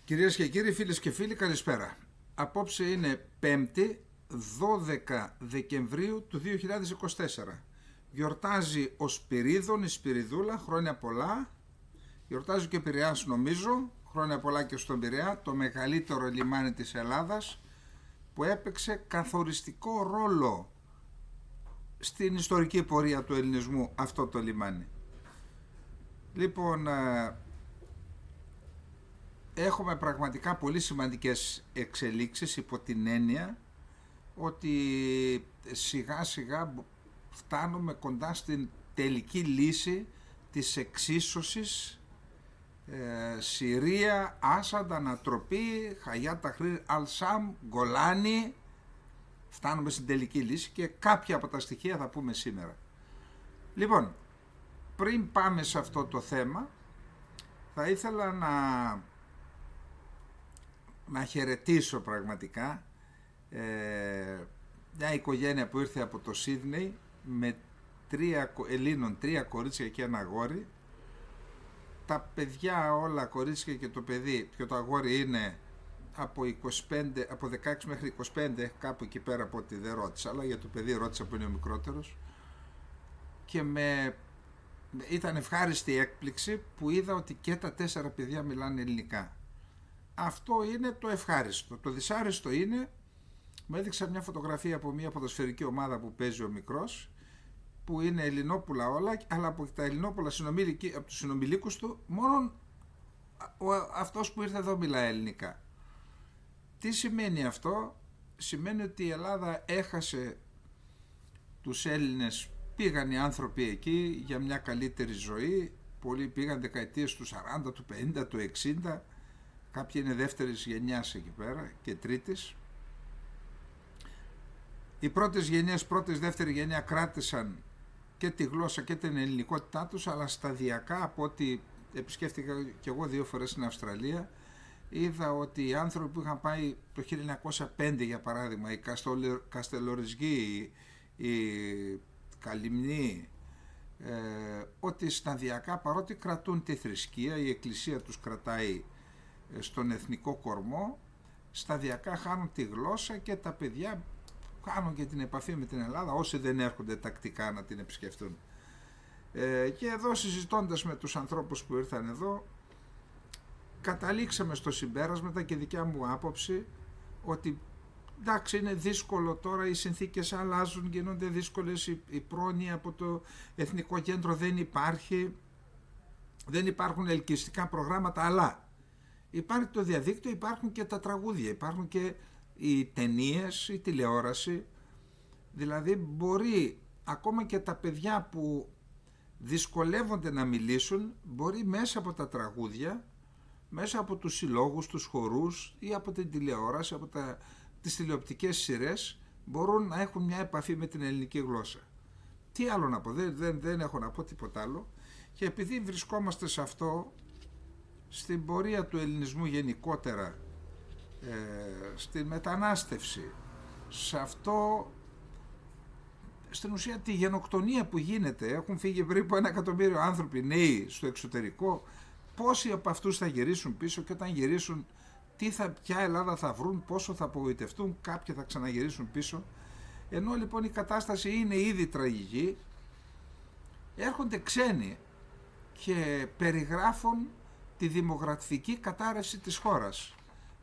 Κυρίες και κύριοι, φίλες και φίλοι, καλησπέρα. Απόψε είναι 5η, 12 Δεκεμβρίου του 2024. Γιορτάζει ο Σπυρίδων, η Σπυριδούλα, χρόνια πολλά. Γιορτάζει και ο Πειραιάς, νομίζω, χρόνια πολλά και στον Πειραιά, το μεγαλύτερο λιμάνι της Ελλάδας, που έπαιξε καθοριστικό ρόλο στην ιστορική πορεία του ελληνισμού αυτό το λιμάνι. Λοιπόν, έχουμε πραγματικά πολύ σημαντικές εξελίξεις υπό την έννοια ότι σιγά σιγά φτάνουμε κοντά στην τελική λύση της εξίσωσης Συρία, Άσαντ, Ανατροπή, Χαγιά Ταχρήρ, Αλ-Σαμ, Γκολάνι. Φτάνουμε στην τελική λύση και κάποια από τα στοιχεία θα πούμε σήμερα. Λοιπόν, πριν πάμε σε αυτό το θέμα, θα ήθελα να χαιρετήσω πραγματικά μια οικογένεια που ήρθε από το Σίδνεϊ με 3 κορίτσια και ένα αγόρι. Τα παιδιά όλα, κορίτσια και το παιδί και το αγόρι είναι από 16 μέχρι 25, κάπου εκεί πέρα από ό,τι δεν ρώτησα, αλλά για το παιδί ρώτησα που είναι ο μικρότερος, και ήταν ευχάριστη η έκπληξη που είδα ότι και τα 4 παιδιά μιλάνε ελληνικά. Αυτό είναι το ευχάριστο. Το δυσάρεστο είναι, μου έδειξα μια φωτογραφία από μια ποδοσφαιρική ομάδα που παίζει ο μικρός, που είναι ελληνόπουλα όλα, αλλά από τα ελληνόπουλα από τους συνομιλίκους του, μόνο αυτός που ήρθε εδώ μιλάει ελληνικά. Τι σημαίνει αυτό? Σημαίνει ότι η Ελλάδα έχασε τους Έλληνες. Πήγαν οι άνθρωποι εκεί για μια καλύτερη ζωή. Πολλοί πήγαν δεκαετίες του 40, του 50, του 60. Κάποιοι είναι δεύτερης γενιάς εκεί πέρα και τρίτης. Οι πρώτες γενιές, δεύτερη γενιά κράτησαν και τη γλώσσα και την ελληνικότητά τους, αλλά σταδιακά, από ό,τι επισκέφτηκα και εγώ 2 φορές στην Αυστραλία, είδα ότι οι άνθρωποι που είχαν πάει το 1905, για παράδειγμα, οι Καστελοριζγοί, οι Καλυμνοί, ότι σταδιακά, παρότι κρατούν τη θρησκεία, η εκκλησία τους κρατάει στον εθνικό κορμό, σταδιακά χάνουν τη γλώσσα και τα παιδιά χάνουν και την επαφή με την Ελλάδα, όσοι δεν έρχονται τακτικά να την επισκεφτούν. Και εδώ, συζητώντας με τους ανθρώπους που ήρθαν εδώ, καταλήξαμε στο συμπέρασμα, και δικιά μου άποψη, ότι εντάξει, είναι δύσκολο τώρα, οι συνθήκες αλλάζουν, γίνονται δύσκολες, η πρόνοια από το Εθνικό Κέντρο δεν υπάρχει, δεν υπάρχουν ελκυστικά προγράμματα, αλλά υπάρχει το διαδίκτυο, υπάρχουν και τα τραγούδια, υπάρχουν και οι ταινίες, η τηλεόραση. Δηλαδή μπορεί ακόμα και τα παιδιά που δυσκολεύονται να μιλήσουν, μπορεί μέσα από τα τραγούδια, μέσα από τους συλλόγους, τους χορούς ή από την τηλεόραση, από τις τηλεοπτικές σειρές, μπορούν να έχουν μια επαφή με την ελληνική γλώσσα. Τι άλλο να πω, δεν έχω να πω τίποτα άλλο. Και επειδή βρισκόμαστε σε αυτό, στην πορεία του ελληνισμού γενικότερα, στη μετανάστευση, σε αυτό, στην ουσία τη γενοκτονία που γίνεται, έχουν φύγει περίπου 1 εκατομμύριο άνθρωποι νέοι στο εξωτερικό. Πόσοι από αυτούς θα γυρίσουν πίσω, και όταν γυρίσουν ποια Ελλάδα θα βρουν, πόσο θα απογοητευτούν, κάποιοι θα ξαναγυρίσουν πίσω. Ενώ λοιπόν η κατάσταση είναι ήδη τραγική, έρχονται ξένοι και περιγράφουν τη δημογραφική κατάρρευση της χώρας.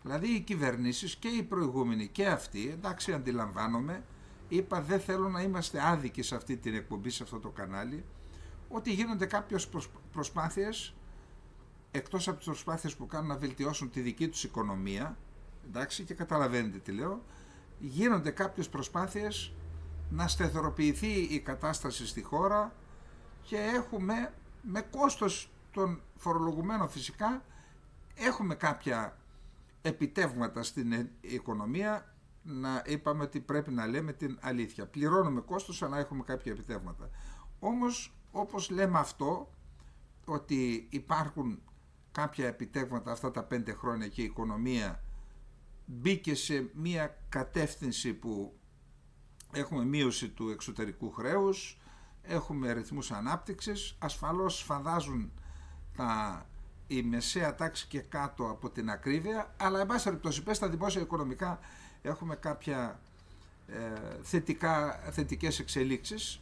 Δηλαδή οι κυβερνήσεις, και οι προηγούμενοι και αυτοί, εντάξει, αντιλαμβάνομαι, είπα δεν θέλω να είμαστε άδικοι σε αυτή την εκπομπή, σε αυτό το κανάλι, ότι γίνονται κάποιες προσπάθειες, εκτός από τις προσπάθειες που κάνουν να βελτιώσουν τη δική τους οικονομία, εντάξει, και καταλαβαίνετε τι λέω, γίνονται κάποιες προσπάθειες να σταθεροποιηθεί η κατάσταση στη χώρα, και έχουμε, με κόστος των φορολογουμένων φυσικά, έχουμε κάποια επιτεύγματα στην οικονομία. Είπαμε ότι πρέπει να λέμε την αλήθεια. Πληρώνουμε κόστος, αλλά έχουμε κάποια επιτεύγματα. Όμως, όπως λέμε αυτό, ότι υπάρχουν κάποια επιτεύγματα αυτά τα 5 χρόνια και η οικονομία μπήκε σε μια κατεύθυνση που έχουμε μείωση του εξωτερικού χρέους, έχουμε ρυθμούς ανάπτυξης, ασφαλώς σφαδάζουν η μεσαία τάξη και κάτω από την ακρίβεια, αλλά εν πάση περιπτώσει στα δημόσια οικονομικά έχουμε κάποια θετικές εξελίξεις.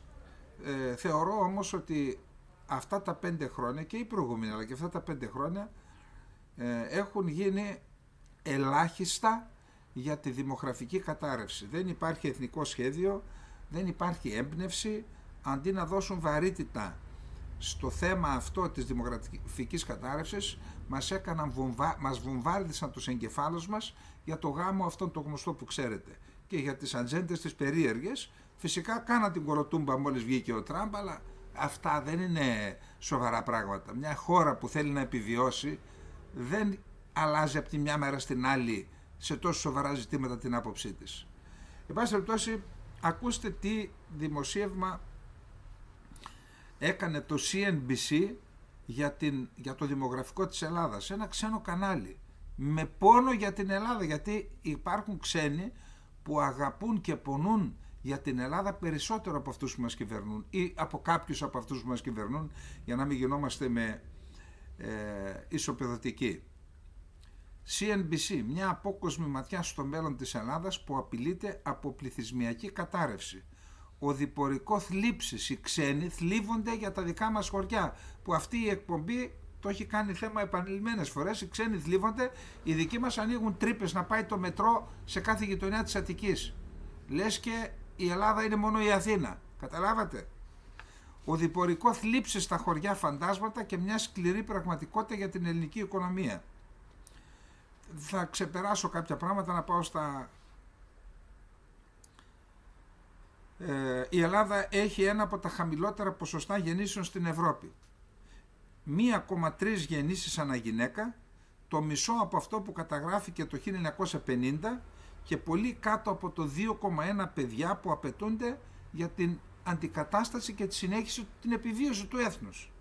Θεωρώ όμως ότι αυτά τα 5 χρόνια και οι προηγούμενοι αλλά και αυτά τα 5 χρόνια έχουν γίνει ελάχιστα για τη δημογραφική κατάρρευση. Δεν υπάρχει εθνικό σχέδιο, δεν υπάρχει έμπνευση. Αντί να δώσουν βαρύτητα στο θέμα αυτό της δημογραφικής κατάρρευσης, μας βομβάρδισαν τους εγκεφάλους μας για το γάμο αυτόν το γνωστό που ξέρετε και για τις ατζέντες τις περίεργες. Φυσικά κάναν την κοροτούμπα μόλις βγήκε ο Τραμπ, αλλά αυτά δεν είναι σοβαρά πράγματα. Μια χώρα που θέλει να επιβιώσει δεν αλλάζει από τη μια μέρα στην άλλη σε τόσο σοβαρά ζητήματα την άποψή της. Εν πάση περιπτώσει, ακούστε τι δημοσίευμα έκανε το CNBC για το δημογραφικό της Ελλάδας, ένα ξένο κανάλι, με πόνο για την Ελλάδα, γιατί υπάρχουν ξένοι που αγαπούν και πονούν για την Ελλάδα περισσότερο από αυτούς που μας κυβερνούν ή από κάποιους από αυτούς που μας κυβερνούν, για να μην γινόμαστε με ισοπεδωτικοί. CNBC, μια απόκοσμη ματιά στο μέλλον της Ελλάδας που απειλείται από πληθυσμιακή κατάρρευση. Οδηπορικό θλίψης, οι ξένοι θλίβονται για τα δικά μας χωριά, που αυτή η εκπομπή το έχει κάνει θέμα επανειλημμένες φορές. Οι ξένοι θλίβονται, οι δικοί μας ανοίγουν τρύπες να πάει το μετρό σε κάθε γειτονιά της Αττικής. Λες και η Ελλάδα είναι μόνο η Αθήνα. Καταλάβατε? Οδηπορικό θλίψης στα χωριά φαντάσματα και μια σκληρή πραγματικότητα για την ελληνική οικονομία. Θα ξεπεράσω κάποια πράγματα να πάω στα... Η Ελλάδα έχει ένα από τα χαμηλότερα ποσοστά γεννήσεων στην Ευρώπη. 1,3 γεννήσεις ανά γυναίκα, το μισό από αυτό που καταγράφηκε το 1950 και πολύ κάτω από το 2,1 παιδιά που απαιτούνται για την αντικατάσταση και τη συνέχιση, την επιβίωση του έθνους.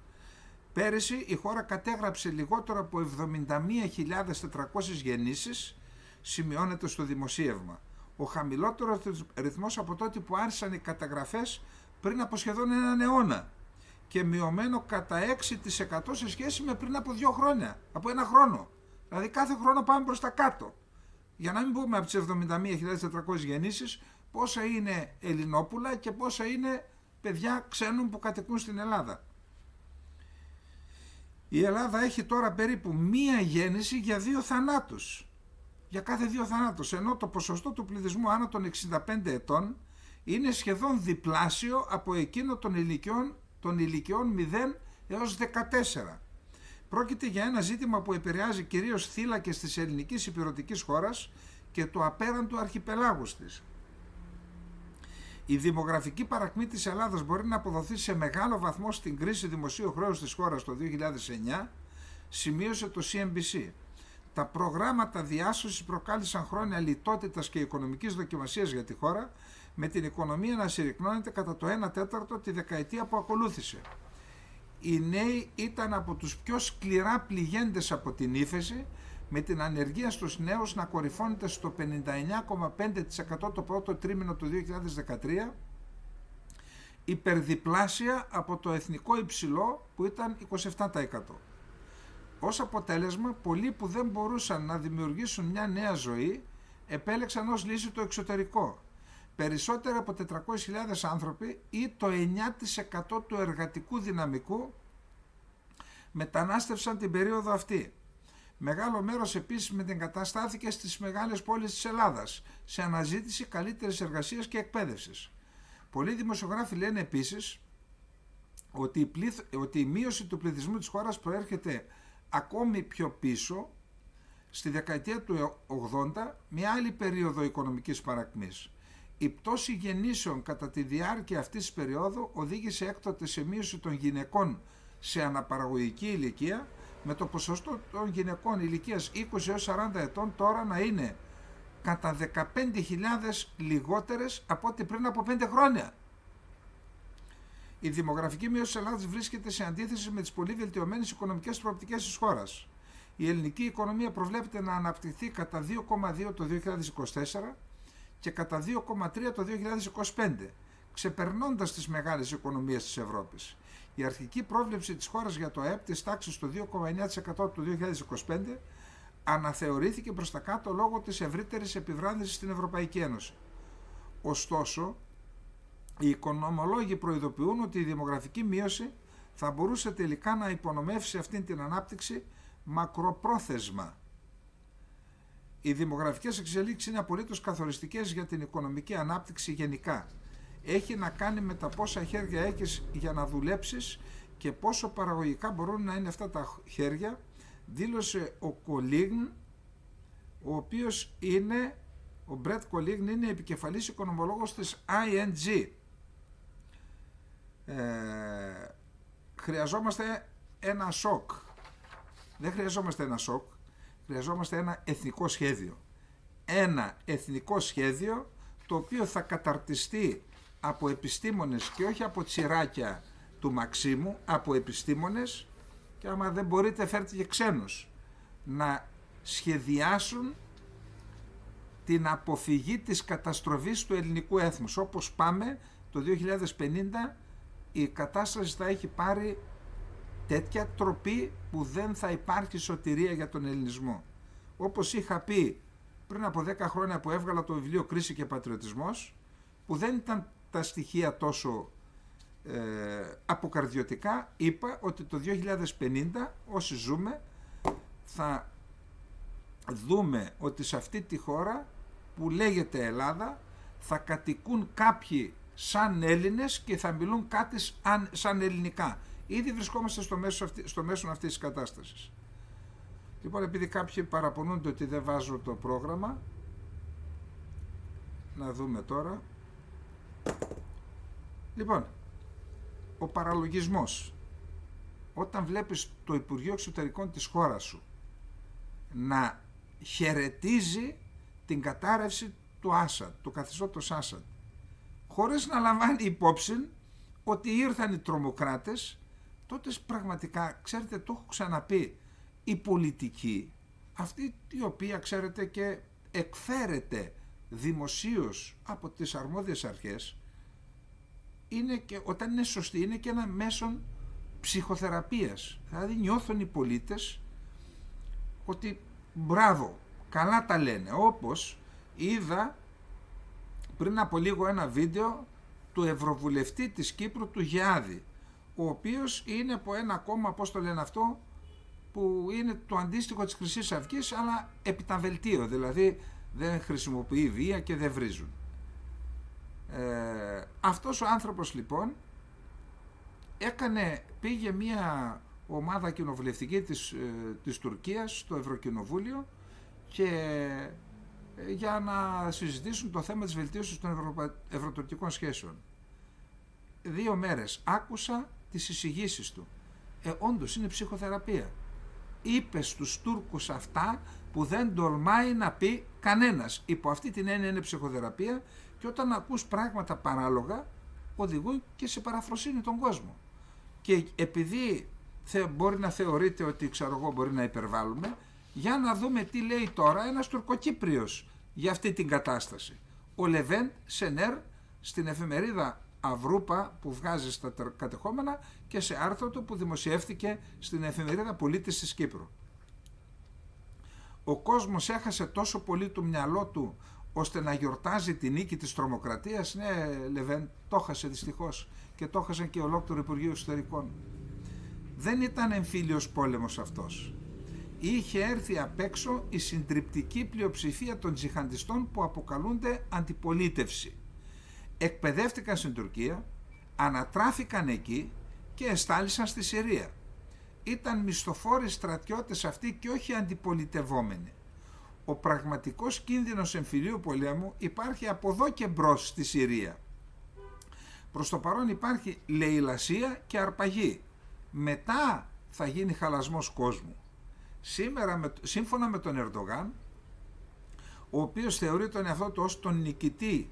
Πέρυσι η χώρα κατέγραψε λιγότερο από 71.400 γεννήσεις, σημειώνεται στο δημοσίευμα. Ο χαμηλότερος ρυθμός από τότε που άρχισαν οι καταγραφές πριν από σχεδόν έναν αιώνα και μειωμένο κατά 6% σε σχέση με πριν από 2 χρόνια, από ένα χρόνο. Δηλαδή κάθε χρόνο πάμε προς τα κάτω. Για να μην πούμε από τις 71.400 γεννήσεις πόσα είναι Ελληνόπουλα και πόσα είναι παιδιά ξένων που κατοικούν στην Ελλάδα. Η Ελλάδα έχει τώρα περίπου 1 γέννηση για 2 θανάτους. Για κάθε 2 θανάτους, ενώ το ποσοστό του πληθυσμού άνω των 65 ετών είναι σχεδόν διπλάσιο από εκείνο των ηλικιών 0 έως 14. Πρόκειται για ένα ζήτημα που επηρεάζει κυρίως θύλακες της ελληνικής ηπειρωτικής χώρας και του απέραντου αρχιπελάγους της. Η δημογραφική παρακμή της Ελλάδας μπορεί να αποδοθεί σε μεγάλο βαθμό στην κρίση δημοσίου χρέους της χώρας το 2009, σημείωσε το CNBC. Τα προγράμματα διάσωσης προκάλεσαν χρόνια λιτότητας και οικονομικής δοκιμασίας για τη χώρα, με την οικονομία να συρρικνώνεται κατά το 1/4 τη δεκαετία που ακολούθησε. Οι νέοι ήταν από τους πιο σκληρά πληγέντες από την ύφεση, με την ανεργία στους νέους να κορυφώνεται στο 59,5% το πρώτο τρίμηνο του 2013, υπερδιπλάσια από το εθνικό υψηλό που ήταν 27%. Ως αποτέλεσμα, πολλοί που δεν μπορούσαν να δημιουργήσουν μια νέα ζωή επέλεξαν ως λύση το εξωτερικό. Περισσότεροι από 400.000 άνθρωποι ή το 9% του εργατικού δυναμικού μετανάστευσαν την περίοδο αυτή. Μεγάλο μέρος επίσης μετεγκαταστάθηκε στις μεγάλες πόλεις της Ελλάδας, σε αναζήτηση καλύτερης εργασίας και εκπαίδευσης. Πολλοί δημοσιογράφοι λένε επίσης ότι η μείωση του πληθυσμού της χώρας προέρχεται ακόμη πιο πίσω, στη δεκαετία του 80, μια άλλη περίοδο οικονομικής παρακμής. Η πτώση γεννήσεων κατά τη διάρκεια αυτής της περίοδου οδήγησε έκτοτε σε μείωση των γυναικών σε αναπαραγωγική ηλικία, με το ποσοστό των γυναικών ηλικίας 20 έως 40 ετών τώρα να είναι κατά 15.000 λιγότερες από ό,τι πριν από 5 χρόνια. Η δημογραφική μείωση της Ελλάδας βρίσκεται σε αντίθεση με τις πολύ βελτιωμένες οικονομικές προοπτικές της χώρας. Η ελληνική οικονομία προβλέπεται να αναπτυχθεί κατά 2,2 το 2024 και κατά 2,3 το 2025, ξεπερνώντας τις μεγάλες οικονομίες της Ευρώπης. Η αρχική πρόβλεψη της χώρας για το ΑΕΠ της τάξης του 2,9% του 2025 αναθεωρήθηκε προς τα κάτω λόγω της ευρύτερης επιβράδυνσης στην Ευρωπαϊκή Ένωση. Ωστόσο, οι οικονομολόγοι προειδοποιούν ότι η δημογραφική μείωση θα μπορούσε τελικά να υπονομεύσει αυτή την ανάπτυξη μακροπρόθεσμα. Οι δημογραφικές εξελίξεις είναι απολύτως καθοριστικές για την οικονομική ανάπτυξη γενικά. Έχει να κάνει με τα πόσα χέρια έχεις για να δουλέψεις και πόσο παραγωγικά μπορούν να είναι αυτά τα χέρια, δήλωσε ο Κολίγν, ο οποίος είναι, ο Μπρετ Κολίγν είναι επικεφαλής οικονομολόγος της ING. Χρειαζόμαστε ένα σοκ. Δεν χρειαζόμαστε ένα σοκ, χρειαζόμαστε ένα εθνικό σχέδιο. Ένα εθνικό σχέδιο το οποίο θα καταρτιστεί από επιστήμονες και όχι από τσιράκια του Μαξίμου, από επιστήμονες, και άμα δεν μπορείτε φέρτε και ξένους να σχεδιάσουν την αποφυγή της καταστροφής του ελληνικού έθνους. Όπως πάμε το 2050 η κατάσταση θα έχει πάρει τέτοια τροπή που δεν θα υπάρχει σωτηρία για τον ελληνισμό. Όπως είχα πει πριν από 10 χρόνια που έβγαλα το βιβλίο «Κρίση και Πατριωτισμός», που δεν ήταν τα στοιχεία τόσο αποκαρδιωτικά, είπα ότι το 2050 όσοι ζούμε θα δούμε ότι σε αυτή τη χώρα που λέγεται Ελλάδα θα κατοικούν κάποιοι σαν Έλληνες και θα μιλούν κάτι σαν ελληνικά. Ήδη βρισκόμαστε στο μέσο αυτής της κατάστασης. Λοιπόν, επειδή κάποιοι παραπονούνται ότι δεν βάζω το πρόγραμμα, να δούμε τώρα. Λοιπόν, ο παραλογισμός. Όταν βλέπεις το Υπουργείο Εξωτερικών της χώρας σου να χαιρετίζει την κατάρρευση του Άσαντ, του καθεστώτος Άσαντ, χωρίς να λαμβάνει υπόψη ότι ήρθαν οι τρομοκράτες, τότε πραγματικά, ξέρετε, το έχω ξαναπεί, η πολιτική, αυτή η οποία, ξέρετε, και εκφέρεται δημοσίως από τις αρμόδιες αρχές, είναι και, όταν είναι σωστή, είναι και ένα μέσον ψυχοθεραπείας. Δηλαδή νιώθουν οι πολίτες ότι μπράβο, καλά τα λένε. Όπως είδα πριν από λίγο ένα βίντεο του Ευρωβουλευτή της Κύπρου, του Γεάδη, ο οποίος είναι από ένα κόμμα, πώς το λένε αυτό, που είναι το αντίστοιχο της Χρυσής Αυγής, αλλά επιταβελτίο, δηλαδή δεν χρησιμοποιεί βία και δεν βρίζουν. Αυτός ο άνθρωπος λοιπόν πήγε μια ομάδα κοινοβουλευτική της Τουρκίας στο Ευρωκοινοβούλιο και για να συζητήσουν το θέμα της βελτίωσης των ευρωτουρκικών σχέσεων. 2 μέρες άκουσα τις εισηγήσεις του. Όντως είναι ψυχοθεραπεία. Είπε στους Τούρκους αυτά που δεν τολμάει να πει κανένας. Υπό αυτή την έννοια είναι ψυχοθεραπεία, και όταν ακούς πράγματα παράλογα οδηγούν και σε παραφροσύνη τον κόσμο. Και επειδή μπορεί να θεωρείται ότι, ξέρω εγώ, μπορεί να υπερβάλλουμε, για να δούμε τι λέει τώρα ένας Τουρκοκύπριος για αυτή την κατάσταση. Ο Λεβέντ Σενέρ στην εφημερίδα Αυρούπα που βγάζει στα κατεχόμενα και σε άρθρο του που δημοσιεύτηκε στην εφημερίδα Πολίτης της Κύπρου. Ο κόσμος έχασε τόσο πολύ το μυαλό του ώστε να γιορτάζει τη νίκη της τρομοκρατίας. Ναι, Λεβέντ, το έχασε δυστυχώς, και το έχασαν και ολόκληρο Υπουργείο Εξωτερικών. Δεν ήταν εμφύλιος πόλεμος αυτός. Είχε έρθει απ' έξω η συντριπτική πλειοψηφία των τζιχαντιστών που αποκαλούνται αντιπολίτευση. Εκπαιδεύτηκαν στην Τουρκία, ανατράφηκαν εκεί και εστάλησαν στη Συρία. Ήταν μισθοφόροι στρατιώτες αυτοί και όχι αντιπολιτευόμενοι. Ο πραγματικός κίνδυνος εμφυλίου πολέμου υπάρχει από εδώ και μπρος στη Συρία. Προς το παρόν υπάρχει λαιλασία και αρπαγή. Μετά θα γίνει χαλασμός κόσμου. Σήμερα, σύμφωνα με τον Ερντογάν, ο οποίος θεωρεί τον εαυτό του ως τον νικητή,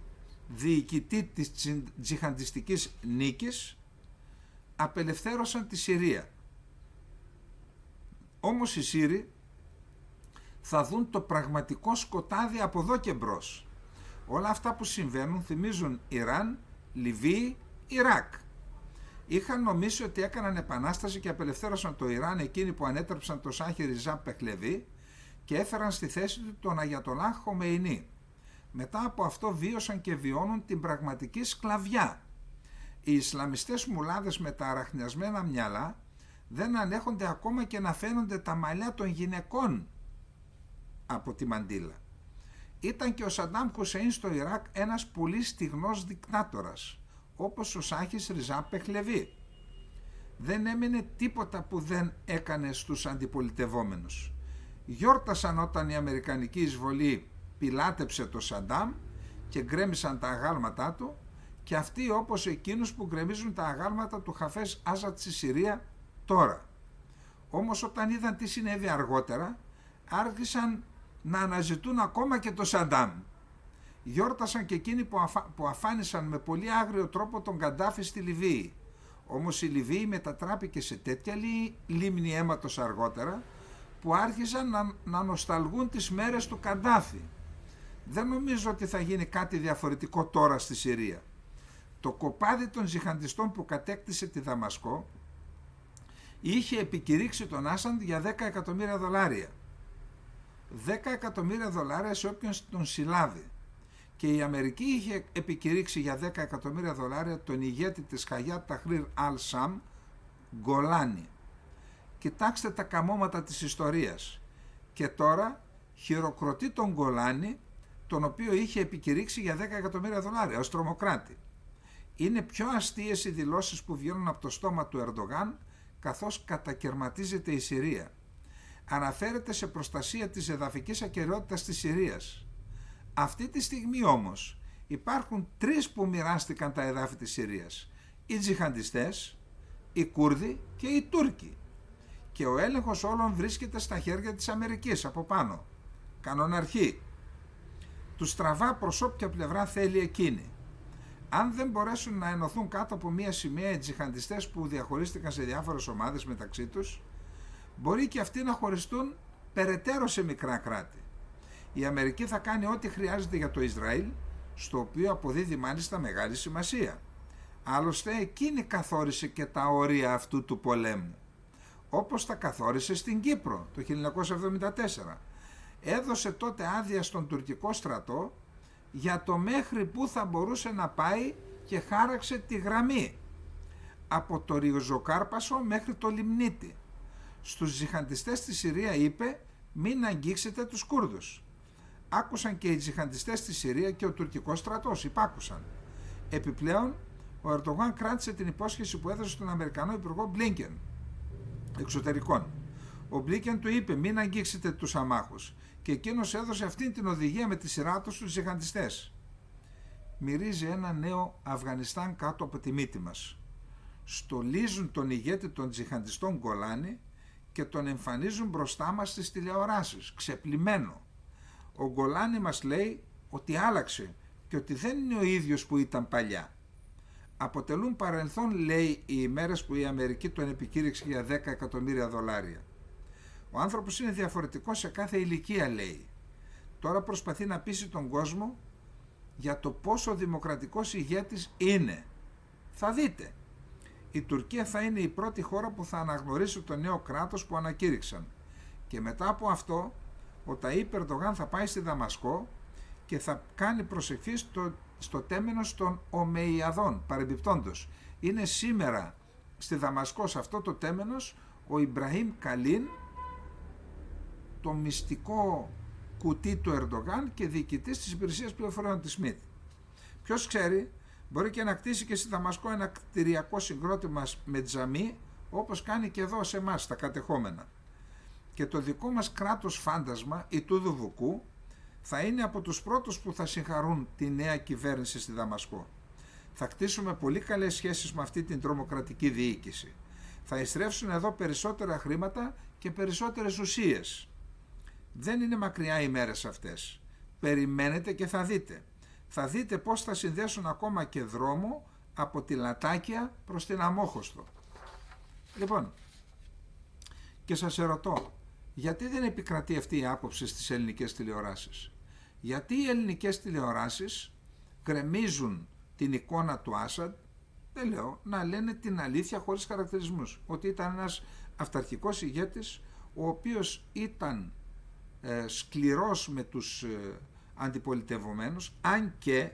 διοικητή της τζιχαντιστικής νίκης, απελευθέρωσαν τη Συρία. Όμως οι Σύριοι θα δουν το πραγματικό σκοτάδι από εδώ και μπρος. Όλα αυτά που συμβαίνουν θυμίζουν Ιράν, Λιβύη, Ιράκ. Είχαν νομίσει ότι έκαναν επανάσταση και απελευθέρωσαν το Ιράν εκείνοι που ανέτρεψαν το Σάχη Ριζά Πεχλεβί και έφεραν στη θέση του τον Αγιατολάχ Χομεϊνί. Μετά από αυτό βίωσαν και βιώνουν την πραγματική σκλαβιά. Οι Ισλαμιστές μουλάδες με τα αραχνιασμένα μυαλά δεν ανέχονται ακόμα και να φαίνονται τα μαλλιά των γυναικών από τη μαντήλα. Ήταν και ο Σαντάμ Χουσέιν στο Ιράκ ένας πολύ στιγνός δικτάτορας, όπως ο Σάχης Ριζά Πεχλεβί. Δεν έμεινε τίποτα που δεν έκανε στους αντιπολιτευόμενους. Γιόρτασαν όταν η αμερικανική εισβολή πιλάτεψε το Σαντάμ και γκρέμισαν τα αγάλματά του, και αυτοί όπως εκείνους που γκρεμίζουν τα αγάλματα του Χαφέζ Άζατ στη Συρία τώρα. Όμως όταν είδαν τι συνέβη αργότερα, άρχισαν να αναζητούν ακόμα και το Σαντάμ. Γιόρτασαν και εκείνοι που αφάνισαν με πολύ άγριο τρόπο τον Καντάφη στη Λιβύη. Όμως η Λιβύη μετατράπηκε σε τέτοια λίμνη αίματος αργότερα, που άρχισαν να νοσταλγούν τις μέρες του Καντάφη. Δεν νομίζω ότι θα γίνει κάτι διαφορετικό τώρα στη Συρία. Το κοπάδι των τζιχαντιστών που κατέκτησε τη Δαμασκό είχε επικηρύξει τον Άσαντ για $10 εκατομμύρια. $10 εκατομμύρια σε όποιον τον συλλάβει. Και η Αμερική είχε επικηρύξει για $10 εκατομμύρια τον ηγέτη της Χαγιάτ Ταχρήρ Αλ Σαμ, Γκολάνι. Κοιτάξτε τα καμώματα της ιστορίας. Και τώρα χειροκροτεί τον Γκολάνι, τον οποίο είχε επικηρύξει για $10 εκατομμύρια ως τρομοκράτη. Είναι πιο αστείες οι δηλώσεις που βγαίνουν από το στόμα του Ερντογάν, καθώς κατακερματίζεται η Συρία. Αναφέρεται σε προστασία της εδαφικής ακεραιότητας της Συρίας. Αυτή τη στιγμή όμως υπάρχουν τρεις που μοιράστηκαν τα εδάφη της Συρίας: οι τζιχαντιστές, οι Κούρδοι και οι Τούρκοι. Και ο έλεγχος όλων βρίσκεται στα χέρια της Αμερικής από πάνω. Κανοναρχή. Τους τραβά προς όποια πλευρά θέλει εκείνη. Αν δεν μπορέσουν να ενωθούν κάτω από μία σημαία οι τζιχαντιστές που διαχωρίστηκαν σε διάφορες ομάδες μεταξύ τους, μπορεί και αυτοί να χωριστούν περαιτέρω σε μικρά κράτη. Η Αμερική θα κάνει ό,τι χρειάζεται για το Ισραήλ, στο οποίο αποδίδει μάλιστα μεγάλη σημασία. Άλλωστε εκείνη καθόρισε και τα όρια αυτού του πολέμου, όπως τα καθόρισε στην Κύπρο το 1974. Έδωσε τότε άδεια στον τουρκικό στρατό για το μέχρι που θα μπορούσε να πάει και χάραξε τη γραμμή από το Ριζοκάρπασο μέχρι το Λιμνίτη. Στους τζιχαντιστές στη Συρία είπε: μην αγγίξετε τους Κούρδους. Άκουσαν και οι τζιχαντιστές στη Συρία και ο τουρκικός στρατός υπάκουσαν. Επιπλέον, ο Ερντογάν κράτησε την υπόσχεση που έδωσε στον Αμερικανό Υπουργό Μπλίνκεν εξωτερικών. Ο Μπλίνκεν του είπε: μην αγγίξετε τους αμάχους, και εκείνος έδωσε αυτήν την οδηγία με τη σειρά του στους τζιχαντιστές. Μυρίζει ένα νέο Αφγανιστάν κάτω από τη μύτη μας. Στολίζουν τον ηγέτη των τζιχαντιστών Γκολάνι και τον εμφανίζουν μπροστά μας στις τηλεοράσεις, ξεπλημμένο. Ο Γκολάνι μας λέει ότι άλλαξε και ότι δεν είναι ο ίδιος που ήταν παλιά. Αποτελούν παρελθόν, λέει, οι ημέρες που η Αμερική τον επικήρυξε για $10 εκατομμύρια. Ο άνθρωπος είναι διαφορετικός σε κάθε ηλικία, λέει. Τώρα προσπαθεί να πείσει τον κόσμο για το πόσο δημοκρατικός ηγέτης είναι. Θα δείτε. Η Τουρκία θα είναι η πρώτη χώρα που θα αναγνωρίσει το νέο κράτος που ανακήρυξαν. Και μετά από αυτό, ο Ταΐπ Ερντογάν θα πάει στη Δαμασκό και θα κάνει προσευχή στο τέμενος των Ομεϊαδών. Παρεμπιπτόντως, είναι σήμερα στη Δαμασκό, σε αυτό το τέμενος, ο Ιμπραήμ Καλίν, το μυστικό κουτί του Ερντογάν και διοικητής της υπηρεσίας πληροφοριών της ΣΜΙΤ. Ποιος ξέρει, μπορεί και να κτίσει και στη Δαμασκό ένα κτηριακό συγκρότημα με τζαμί, όπως κάνει και εδώ σε εμάς τα κατεχόμενα. Και το δικό μας κράτος φάντασμα, η του Δουβουκού, θα είναι από τους πρώτους που θα συγχαρούν τη νέα κυβέρνηση στη Δαμασκό. Θα κτίσουμε πολύ καλές σχέσεις με αυτή την τρομοκρατική διοίκηση. Θα ειστρέψουν εδώ περισσότερα χρήματα και περισσότερες ουσίες. Δεν είναι μακριά οι μέρες αυτές. Περιμένετε και θα δείτε. Θα δείτε πώς θα συνδέσουν ακόμα και δρόμο από τη Λατάκια προς την Αμόχωστο. Λοιπόν, και σας ερωτώ, γιατί δεν επικρατεί αυτή η άποψη στις ελληνικές τηλεοράσεις? Γιατί οι ελληνικές τηλεοράσεις γκρεμίζουν την εικόνα του Άσαντ, δεν λέω, να λένε την αλήθεια χωρίς χαρακτηρισμούς, ότι ήταν ένας αυταρχικός ηγέτης, ο οποίος ήταν σκληρός με τους αντιπολιτευομένους, αν και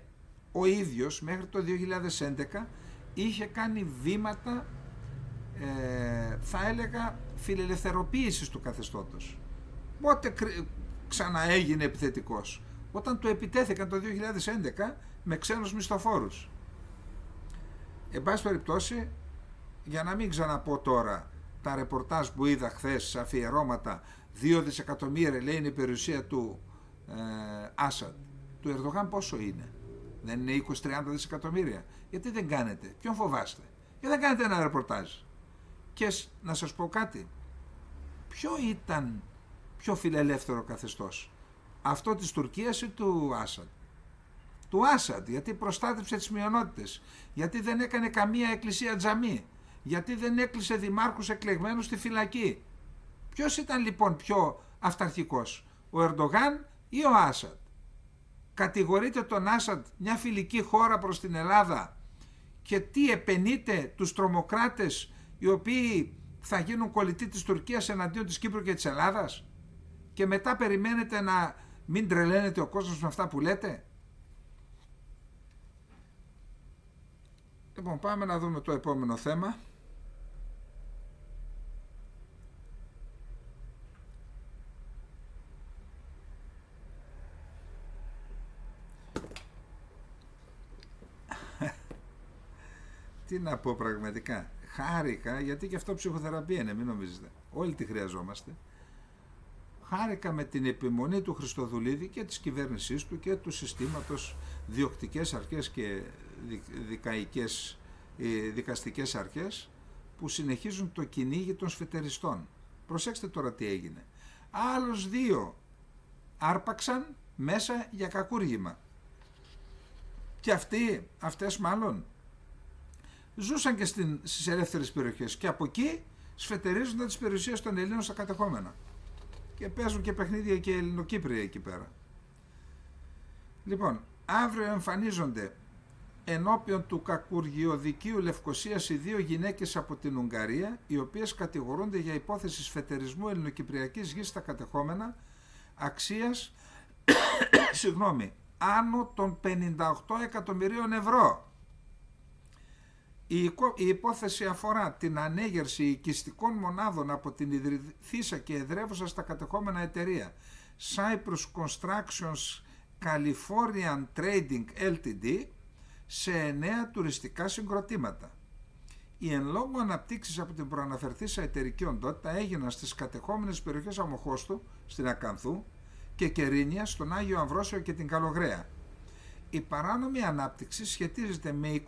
ο ίδιος μέχρι το 2011 είχε κάνει βήματα, θα έλεγα, φιλελευθεροποίησης του καθεστώτος. Πότε ξαναέγινε επιθετικός? Όταν του επιτέθηκαν το 2011 με ξένους μισθοφόρους. Εν πάση περιπτώσει, για να μην ξαναπώ τώρα τα ρεπορτάζ που είδα χθες, αφιερώματα, 2 δισεκατομμύρια λέει είναι η περιουσία του Άσαντ. Του Ερντογάν πόσο είναι? Δεν είναι 20-30 δισεκατομμύρια? Γιατί δεν κάνετε? Ποιον φοβάστε? Γιατί δεν κάνετε ένα ρεπορτάζ? Και να σας πω κάτι, ποιο ήταν πιο φιλελεύθερο καθεστώς, αυτό της Τουρκίας ή του Άσαντ? Του Άσαντ, γιατί προστάτεψε τις μειονότητες, γιατί δεν έκανε καμία εκκλησία τζαμί, γιατί δεν έκλεισε δημάρχους εκλεγμένους στη φυλακή. Ποιος ήταν λοιπόν πιο αυταρχικός, ο Ερντογάν ή ο Άσαντ? Κατηγορείται τον Άσαντ, μια φιλική χώρα προς την Ελλάδα, και τι επενείται τους τρομοκράτες οι οποίοι θα γίνουν κολλητοί της Τουρκίας εναντίον της Κύπρου και της Ελλάδας, και μετά περιμένετε να μην τρελαίνετε ο κόσμος με αυτά που λέτε? Λοιπόν, πάμε να δούμε το επόμενο θέμα. Τι να πω πραγματικά. Χάρηκα, γιατί και αυτό ψυχοθεραπεία είναι, μην νομίζετε. Όλοι τη χρειαζόμαστε. Χάρηκα με την επιμονή του Χριστοδουλίδη και της κυβέρνησής του και του συστήματος, διοκτικές αρχές και δικαστικές αρχές, που συνεχίζουν το κυνήγι των σφετεριστών. Προσέξτε τώρα τι έγινε. Άλλους 2 άρπαξαν μέσα για κακούργημα. Και αυτές μάλλον ζούσαν και στις ελεύθερες περιοχές και από εκεί σφετερίζονταν τις περιουσίες των Ελλήνων στα κατεχόμενα και παίζουν και παιχνίδια και Ελληνοκύπρια εκεί πέρα. Λοιπόν, αύριο εμφανίζονται ενώπιον του κακουργιοδικείου Λευκωσίας οι 2 γυναίκες από την Ουγγαρία, οι οποίες κατηγορούνται για υπόθεση σφετερισμού ελληνοκυπριακής γης στα κατεχόμενα αξίας άνω των 58 εκατομμυρίων ευρώ. Η υπόθεση αφορά την ανέγερση οικιστικών μονάδων από την ιδρυθήσα και εδρεύουσα στα κατεχόμενα εταιρεία Cyprus Constructions Californian Trading Ltd. σε 9 τουριστικά συγκροτήματα. Οι εν λόγω αναπτύξεις από την προαναφερθήσα εταιρική οντότητα έγιναν στις κατεχόμενες περιοχές Αμοχώστου, στην Ακανθού, και Κερίνια, στον Άγιο Αμβρόσιο και την Καλογραία. Η παράνομη ανάπτυξη σχετίζεται με 28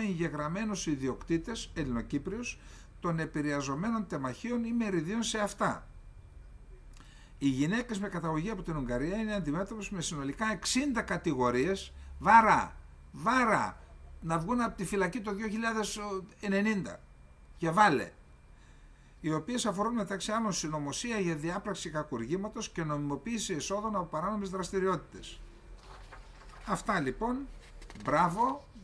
εγγεγραμμένους ιδιοκτήτες Ελληνοκύπριους των επηρεαζομένων τεμαχίων ή μεριδίων σε αυτά. Οι γυναίκες με καταγωγή από την Ουγγαρία είναι αντιμέτωπες με συνολικά 60 κατηγορίες, βάρα, να βγουν από τη φυλακή το 2090 και βάλε, οι οποίες αφορούν μεταξύ άλλων συνωμοσία για διάπραξη κακουργήματος και νομιμοποίηση εσόδων από παράνομες δραστηριότητες. Αυτά λοιπόν,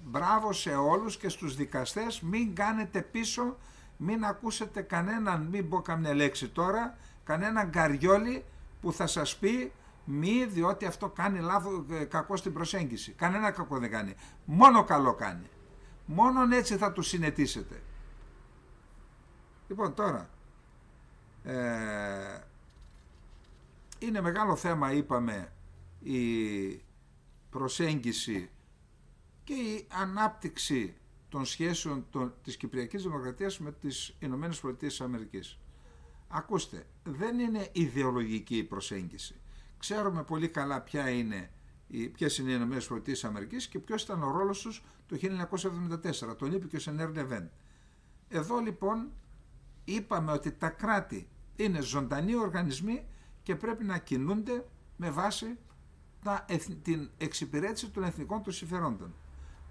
μπράβο σε όλους και στους δικαστές, μην κάνετε πίσω, μην ακούσετε κανέναν, μην πω καμιά λέξη τώρα, κανέναν γκαριόλι που θα σας πει μη, διότι αυτό κάνει κακό στην προσέγγιση. Κανένα κακό δεν κάνει, μόνο καλό κάνει. Μόνον έτσι θα του συνετίσετε. Λοιπόν, τώρα είναι μεγάλο θέμα, είπαμε, η προσέγγιση και η ανάπτυξη των σχέσεων της Κυπριακής Δημοκρατίας με τις Ηνωμένες Πολιτείες της Αμερικής. Ακούστε, δεν είναι ιδεολογική η προσέγγιση. Ξέρουμε πολύ καλά ποιες είναι οι Ηνωμένες Πολιτείες της Αμερικής και ποιος ήταν ο ρόλος τους το 1974. Τον είπε και ο Σενέρ Λεβέν. Εδώ λοιπόν είπαμε ότι τα κράτη είναι ζωντανοί οργανισμοί και πρέπει να κινούνται με βάση την εξυπηρέτηση των εθνικών του συμφερόντων.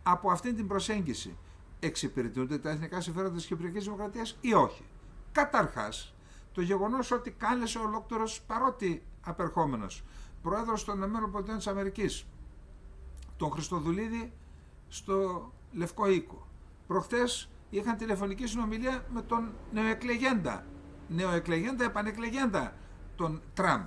Από αυτή την προσέγγιση εξυπηρετούνται τα εθνικά συμφέροντα της Κυπριακής Δημοκρατίας ή όχι? Καταρχάς, το γεγονός ότι κάλεσε ολόκληρος, παρότι απερχόμενος, πρόεδρος των ΗΠΑ, τον Χριστοδουλίδη στο Λευκό Οίκο, προχθές είχαν τηλεφωνική συνομιλία με τον νεοεκλεγέντα, επανεκλεγέντα τον Τραμπ.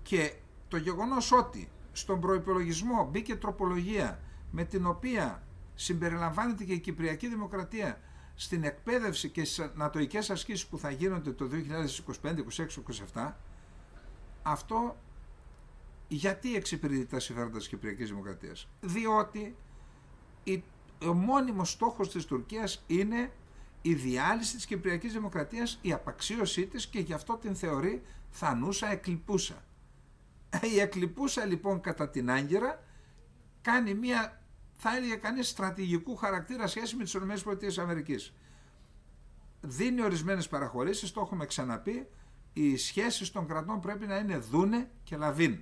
Και το γεγονός ότι στον προϋπολογισμό μπήκε τροπολογία με την οποία συμπεριλαμβάνεται και η Κυπριακή Δημοκρατία στην εκπαίδευση και στις ανατοικές ασκήσεις που θα γίνονται το 2025, 2026, 2027, αυτό γιατί εξυπηρετεί τα συμφέροντα της Κυπριακής Δημοκρατίας? Διότι ο μόνιμος στόχος της Τουρκίας είναι η διάλυση της Κυπριακής Δημοκρατίας, η απαξίωσή της, και γι' αυτό την θεωρεί θανούσα, εκλειπούσα. Η εκλειπούσα λοιπόν κατά την Άγκυρα κάνει μια, θα έλεγε κανείς, στρατηγικού χαρακτήρα σχέση με τις ΗΠΑ. Δίνει ορισμένες παραχωρήσεις, το έχουμε ξαναπεί, οι σχέσεις των κρατών πρέπει να είναι δούνε και λαβίν.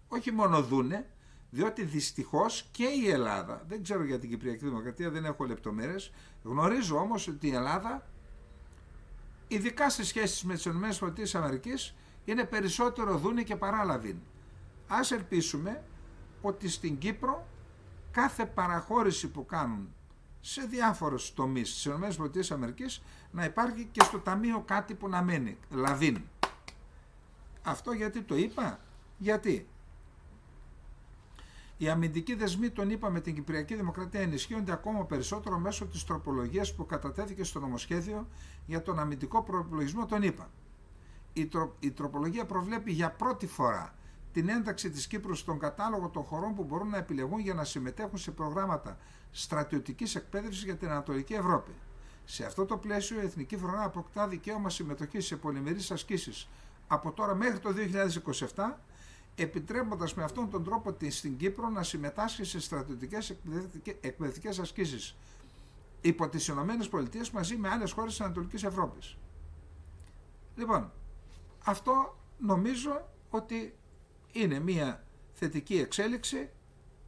Όχι μόνο δούνε, διότι δυστυχώς και η Ελλάδα, δεν ξέρω για την Κυπριακή Δημοκρατία, δεν έχω λεπτομέρειες, γνωρίζω όμως ότι η Ελλάδα, ειδικά στις σχέσεις με τις ΗΠΑ, είναι περισσότερο δούνε και παρά λαβίν. Ας ελπίσουμε ότι στην Κύπρο κάθε παραχώρηση που κάνουν σε διάφορους τομείς της ΗΠΑ να υπάρχει και στο ταμείο κάτι που να μένει, λαβίν. Αυτό γιατί το είπα? Γιατί οι αμυντικοί δεσμοί των ΗΠΑ με την Κυπριακή Δημοκρατία ενισχύονται ακόμα περισσότερο μέσω της τροπολογίας που κατατέθηκε στο νομοσχέδιο για τον αμυντικό προϋπολογισμό των ΗΠΑ. Η τροπολογία προβλέπει για πρώτη φορά την ένταξη της Κύπρου στον κατάλογο των χωρών που μπορούν να επιλεγούν για να συμμετέχουν σε προγράμματα στρατιωτικής εκπαίδευσης για την Ανατολική Ευρώπη. Σε αυτό το πλαίσιο, η Εθνική Φρουρά αποκτά δικαίωμα συμμετοχής σε πολυμερείς ασκήσεις από τώρα μέχρι το 2027, επιτρέποντας με αυτόν τον τρόπο στην Κύπρο να συμμετάσχει σε στρατιωτικές εκπαιδευτικές ασκήσεις υπό τις ΗΠΑ μαζί με άλλες χώρες της Ανατολικής Ευρώπης. Λοιπόν, αυτό νομίζω ότι είναι μια θετική εξέλιξη,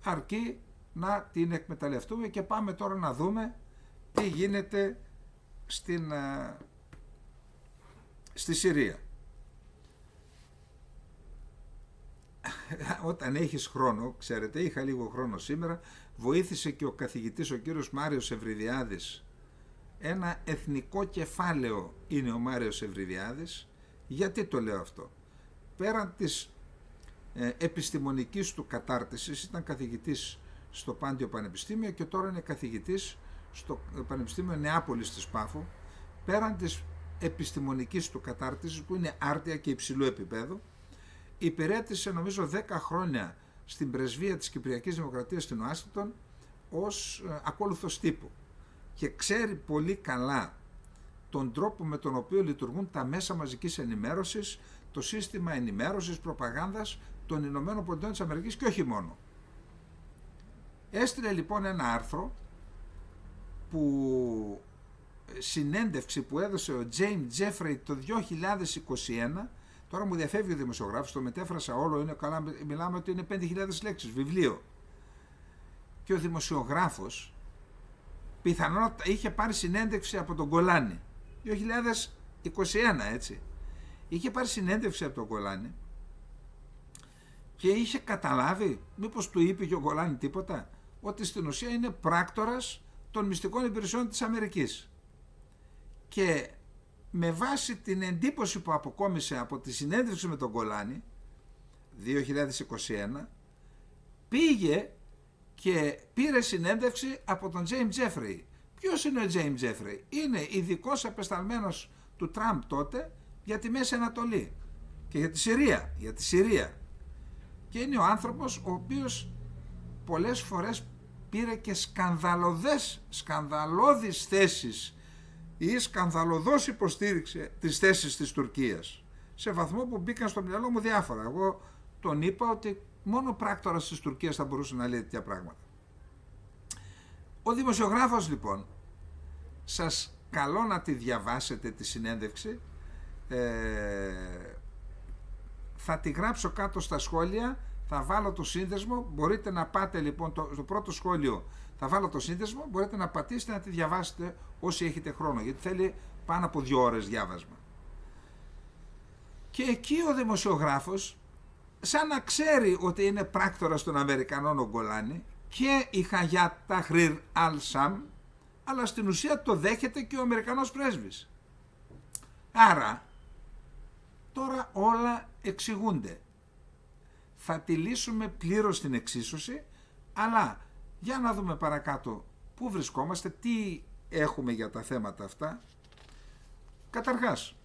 αρκεί να την εκμεταλλευτούμε. Και πάμε τώρα να δούμε τι γίνεται στη Συρία. Όταν έχεις χρόνο, ξέρετε, είχα λίγο χρόνο σήμερα, βοήθησε και ο καθηγητής ο κύριος Μάριος Ευρυδιάδης. Ένα εθνικό κεφάλαιο είναι ο Μάριος Ευρυδιάδης. Γιατί το λέω αυτό? Πέραν της επιστημονικής του κατάρτισης, ήταν καθηγητής στο Πάντιο Πανεπιστήμιο και τώρα είναι καθηγητής στο Πανεπιστήμιο Νεάπολης της Πάφου. Πέραν της επιστημονικής του κατάρτισης, που είναι άρτια και υψηλού επίπεδου, υπηρέτησε νομίζω 10 χρόνια στην πρεσβεία της Κυπριακής Δημοκρατίας στην Ουάσιγκτον ως ακόλουθος τύπου και ξέρει πολύ καλά τον τρόπο με τον οποίο λειτουργούν τα μέσα μαζικής ενημέρωσης, το σύστημα ενημέρωσης, προπαγάνδας των Ηνωμένων Πολιτειών της Αμερικής και όχι μόνο. Έστειλε λοιπόν ένα άρθρο, συνέντευξη που έδωσε ο James Jeffrey το 2021. Τώρα μου διαφεύγει ο δημοσιογράφος, το μετέφρασα όλο, είναι καλά, μιλάμε ότι είναι 5.000 λέξεις, βιβλίο. Και ο δημοσιογράφος πιθανότατα είχε πάρει συνέντευξη από τον Γκολάνη, 2021 έτσι. Είχε πάρει συνέντευξη από τον Γκολάνη και είχε καταλάβει, μήπως του είπε και ο Γκολάνη τίποτα, ότι στην ουσία είναι πράκτορας των μυστικών υπηρεσιών της Αμερικής. Και με βάση την εντύπωση που αποκόμισε από τη συνέντευξη με τον Γκολάνη 2021, πήγε και πήρε συνέντευξη από τον James Jeffrey. Ποιος είναι ο James Jeffrey? Είναι ειδικός απεσταλμένος του Τραμπ τότε για τη Μέση Ανατολή και για τη Συρία. Και είναι ο άνθρωπος ο οποίος πολλές φορές πήρε και σκανδαλώδεις θέσεις ή σκανδαλωδώς υποστήριξε τις θέσεις της Τουρκίας, σε βαθμό που μπήκαν στο μυαλό μου διάφορα. Εγώ τον είπα ότι μόνο πράκτορας της Τουρκίας θα μπορούσε να λέει τέτοια πράγματα. Ο δημοσιογράφος λοιπόν, σας καλώ να τη διαβάσετε τη συνέντευξη, θα τη γράψω κάτω στα σχόλια, θα βάλω το σύνδεσμο, μπορείτε να πάτε λοιπόν το πρώτο σχόλιο, θα βάλω το σύνδεσμο, μπορείτε να πατήσετε να τη διαβάσετε όσοι έχετε χρόνο, γιατί θέλει πάνω από 2 ώρες διάβασμα. Και εκεί ο δημοσιογράφος, σαν να ξέρει ότι είναι πράκτορας των Αμερικανών ο Γκολάνη και η Χαγιάτ Ταχρήρ Αλ Σαμ, αλλά στην ουσία το δέχεται και ο Αμερικανός πρέσβης. Άρα, τώρα όλα εξηγούνται. Θα τη λύσουμε πλήρως την εξίσωση, αλλά για να δούμε παρακάτω πού βρισκόμαστε, τι έχουμε για τα θέματα αυτά. Καταρχάς,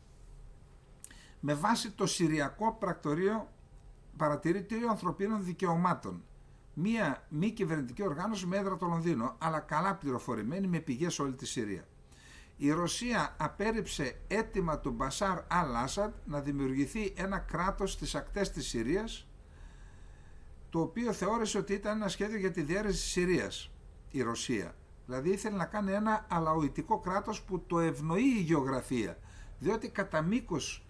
με βάση το Συριακό Πρακτορείο Παρατηρητήριο Ανθρωπίνων Δικαιωμάτων, μία μη κυβερνητική οργάνωση με έδρα το Λονδίνο, αλλά καλά πληροφορημένη με πηγές σε όλη τη Συρία. Η Ρωσία απέρριψε αίτημα του Μπασάρ Αλ-Άσαντ να δημιουργηθεί ένα κράτος στις ακτές της Συρίας, το οποίο θεώρησε ότι ήταν ένα σχέδιο για τη διαίρεση της Συρίας, η Ρωσία. Δηλαδή ήθελε να κάνει ένα αλαουητικό κράτος που το ευνοεί η γεωγραφία, διότι κατά μήκος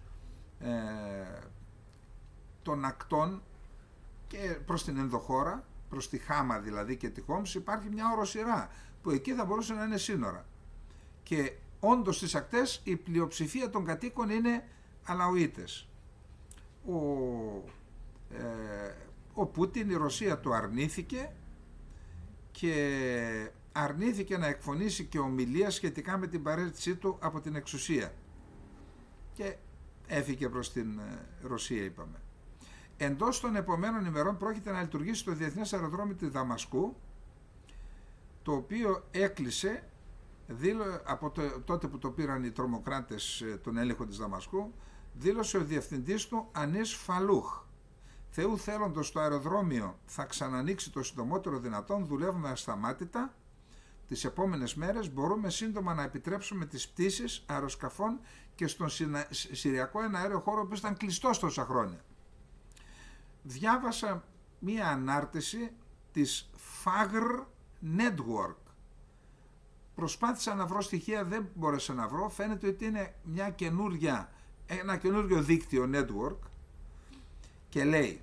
των ακτών και προς την ενδοχώρα, προς τη Χάμα δηλαδή και τη Χόμς, υπάρχει μια οροσειρά που εκεί θα μπορούσε να είναι σύνορα. Και όντως στις ακτές η πλειοψηφία των κατοίκων είναι Αλαουίτες. Ο Πούτιν, η Ρωσία το αρνήθηκε και αρνήθηκε να εκφωνήσει και ομιλία σχετικά με την παρέτησή του από την εξουσία. Και έφυγε προς την Ρωσία, είπαμε. Εντός των επομένων ημερών πρόκειται να λειτουργήσει το Διεθνές Αεροδρόμιο του Δαμασκού, το οποίο έκλεισε από τότε που το πήραν οι τρομοκράτες τον έλεγχο της Δαμασκού, δήλωσε ο διευθυντής του Ανίς Φαλούχ. Θεού θέλοντος το αεροδρόμιο θα ξανανοίξει το συντομότερο δυνατόν, δουλεύουμε ασταμάτητα. Τις επόμενες μέρες μπορούμε σύντομα να επιτρέψουμε τις πτήσεις αεροσκαφών και στον Συριακό εναέριο χώρο που ήταν κλειστός τόσα χρόνια. Διάβασα μία ανάρτηση της Fagr Network. Προσπάθησα να βρω στοιχεία, δεν μπόρεσα να βρω. Φαίνεται ότι είναι ένα καινούργιο δίκτυο network και λέει: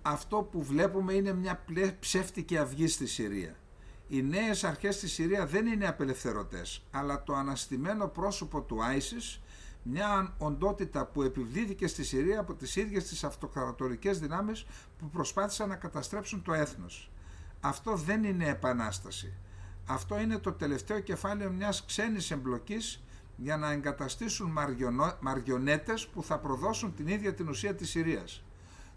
αυτό που βλέπουμε είναι μια ψεύτικη αυγή στη Συρία. Οι νέες αρχές στη Συρία δεν είναι απελευθερωτές, αλλά το αναστημένο πρόσωπο του ISIS, μια οντότητα που επιβλήθηκε στη Συρία από τις ίδιες τις αυτοκρατορικές δυνάμεις που προσπάθησαν να καταστρέψουν το έθνος. Αυτό δεν είναι επανάσταση. Αυτό είναι το τελευταίο κεφάλαιο μιας ξένης εμπλοκής για να εγκαταστήσουν μαριονέτες που θα προδώσουν την ίδια την ουσία της Συρίας.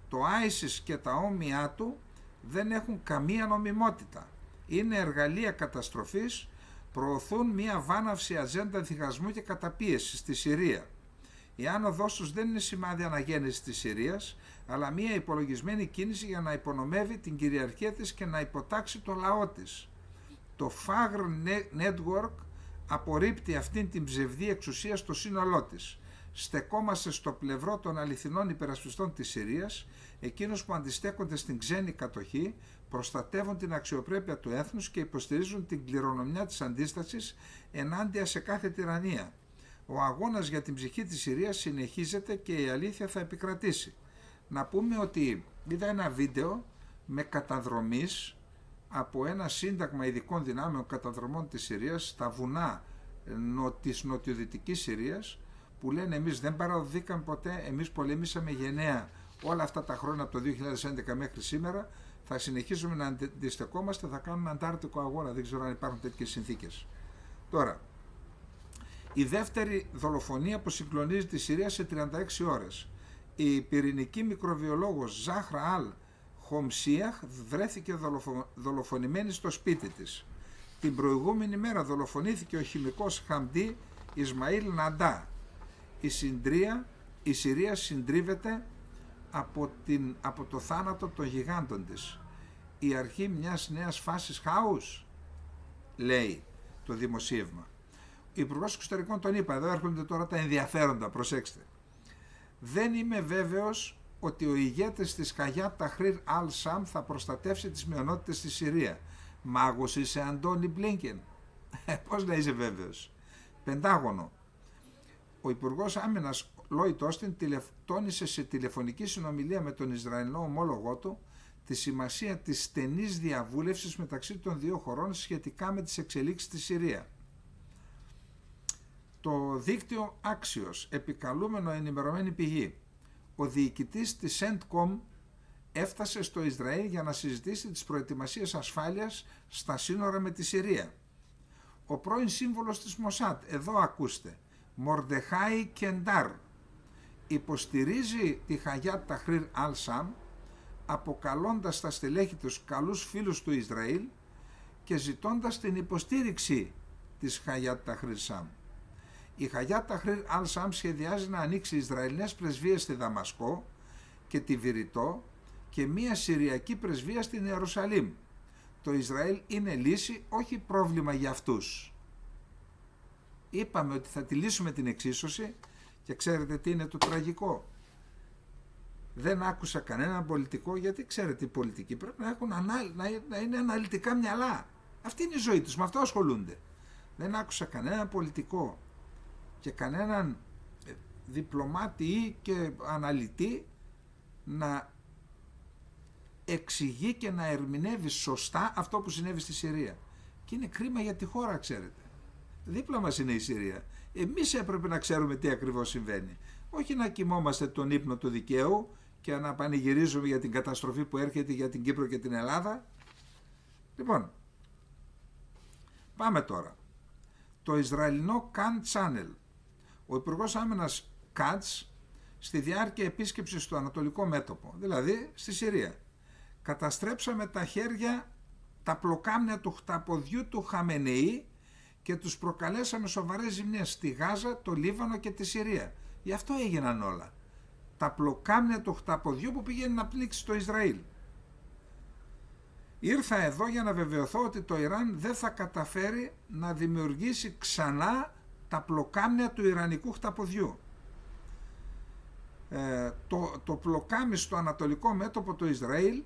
Το ISIS και τα όμοιά του δεν έχουν καμία νομιμότητα. Είναι εργαλεία καταστροφής, προωθούν μια βάναυση ατζέντα διχασμού και καταπίεσης στη Συρία. Η άνοδός τους δεν είναι σημάδι αναγέννησης της Συρίας, αλλά μια υπολογισμένη κίνηση για να υπονομεύει την κυριαρχία της και να υποτάξει το λαό της. Το Fagr Network απορρίπτει αυτήν την ψευδή εξουσία στο σύνολό της. Στεκόμαστε στο πλευρό των αληθινών υπερασπιστών της Συρίας, εκείνους που αντιστέκονται στην ξένη κατοχή, προστατεύουν την αξιοπρέπεια του έθνους και υποστηρίζουν την κληρονομιά της αντίστασης ενάντια σε κάθε τυραννία. Ο αγώνας για την ψυχή της Συρίας συνεχίζεται και η αλήθεια θα επικρατήσει. Να πούμε ότι είδα ένα βίντεο με καταδρομής από ένα σύνταγμα ειδικών δυνάμεων καταδρομών της Συρίας στα βουνά της νοτιοδυτικής Συρίας, που λένε εμείς δεν παραδοθήκαμε ποτέ, εμείς πολεμήσαμε γενναία όλα αυτά τα χρόνια από το 2011 μέχρι σήμερα, θα συνεχίσουμε να αντιστεκόμαστε, θα κάνουμε αντάρτικο αγώνα, δεν ξέρω αν υπάρχουν τέτοιες συνθήκες. Τώρα, η δεύτερη δολοφονία που συγκλονίζει τη Συρία σε 36 ώρες. Η πυρηνική μικροβιολόγος Ζάχρα Αλ Χομσίαχ βρέθηκε δολοφονημένη στο σπίτι της. Την προηγούμενη μέρα δολοφονήθηκε ο χημικός Χαμντί Ισμαήλ Ναντά. Η Συρία συντρίβεται από το θάνατο των γιγάντων της. Η αρχή μιας νέας φάσης χάους, λέει το δημοσίευμα. Ο Υπουργός Εξωτερικών τον είπα, εδώ έρχονται τώρα τα ενδιαφέροντα, προσέξτε. Δεν είμαι βέβαιος ότι ο ηγέτης της Χαγιάτ Ταχρήρ Αλ Σαμ θα προστατεύσει τις μειονότητες στη Συρία. Μάγος είσαι, Αντώνι Μπλίνκεν? Πώς να είσαι βέβαιος? Πεντάγωνο. Ο Υπουργός Άμυνας Λόιτ Όστιν τόνισε σε τηλεφωνική συνομιλία με τον Ισραηλινό ομόλογό του τη σημασία της στενής διαβούλευσης μεταξύ των δύο χωρών σχετικά με τις εξελίξεις στη Συρία. Το δίκτυο Axios, επικαλούμενο ενημερωμένη πηγή, ο διοικητής της CENTCOM έφτασε στο Ισραήλ για να συζητήσει τις προετοιμασίες ασφάλειας στα σύνορα με τη Συρία. Ο πρώην σύμβουλος της Μοσάτ, εδώ ακούστε, Μορντεχάι Κεντάρ, υποστηρίζει τη Χαγιάτ Ταχρήρ Αλ-Σαμ, αποκαλώντας τα στελέχη τους καλούς φίλους του Ισραήλ και ζητώντας την υποστήριξη της Χαγιάτ Ταχρήρ Σαμ. Η Χαγιάτ Ταχρήρ Αλ-Σαμ σχεδιάζει να ανοίξει Ισραηλινές πρεσβείες στη Δαμασκό και τη Βηρητό και μία Συριακή πρεσβεία στην Ιερουσαλήμ. Το Ισραήλ είναι λύση, όχι πρόβλημα για αυτούς. Είπαμε ότι θα τη λύσουμε την εξίσωση και ξέρετε τι είναι το τραγικό. Δεν άκουσα κανέναν πολιτικό, γιατί ξέρετε οι πολιτικοί πρέπει να είναι αναλυτικά μυαλά. Αυτή είναι η ζωή τους, με αυτό ασχολούνται. Δεν άκουσα κανέναν πολιτικό και κανέναν διπλωμάτη ή και αναλυτή να εξηγεί και να ερμηνεύει σωστά αυτό που συνέβη στη Συρία. Και είναι κρίμα για τη χώρα, ξέρετε. Δίπλα μας είναι η Συρία. Εμείς έπρεπε να ξέρουμε τι ακριβώς συμβαίνει. Όχι να κοιμόμαστε τον ύπνο του δικαίου και να πανηγυρίζουμε για την καταστροφή που έρχεται για την Κύπρο και την Ελλάδα. Λοιπόν, πάμε τώρα. Το Ισραηλινό Καν Channel. Ο Υπουργός Άμυνας Κάτς, στη διάρκεια επίσκεψης στο Ανατολικό Μέτωπο, δηλαδή στη Συρία, καταστρέψαμε τα χέρια, τα πλοκάμια του χταποδιού του Χαμενεή και τους προκαλέσαμε σοβαρές ζημιές στη Γάζα, το Λίβανο και τη Συρία. Γι' αυτό έγιναν όλα. Τα πλοκάμια του χταποδιού που πήγαινε να πλήξει το Ισραήλ. Ήρθα εδώ για να βεβαιωθώ ότι το Ιράν δεν θα καταφέρει να δημιουργήσει ξανά τα πλοκάμια του Ιρανικού χταποδιού. Το πλοκάμι στο Ανατολικό Μέτωπο του Ισραήλ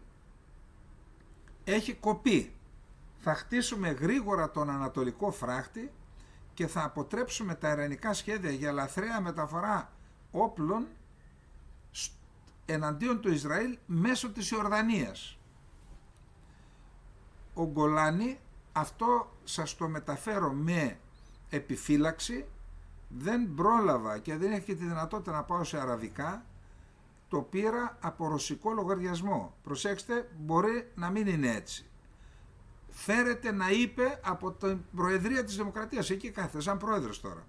έχει κοπεί. Θα χτίσουμε γρήγορα τον Ανατολικό φράχτη και θα αποτρέψουμε τα ιρανικά σχέδια για λαθρέα μεταφορά όπλων εναντίον του Ισραήλ μέσω της Ιορδανίας. Ο Γκολάνι, αυτό σας το μεταφέρω με επιφύλαξη, δεν πρόλαβα και δεν έχει τη δυνατότητα να πάω σε αραβικά, το πήρα από ρωσικό λογαριασμό. Προσέξτε, μπορεί να μην είναι έτσι. Φέρεται να είπε από την Προεδρία της Δημοκρατίας, εκεί κάθεται σαν πρόεδρος τώρα.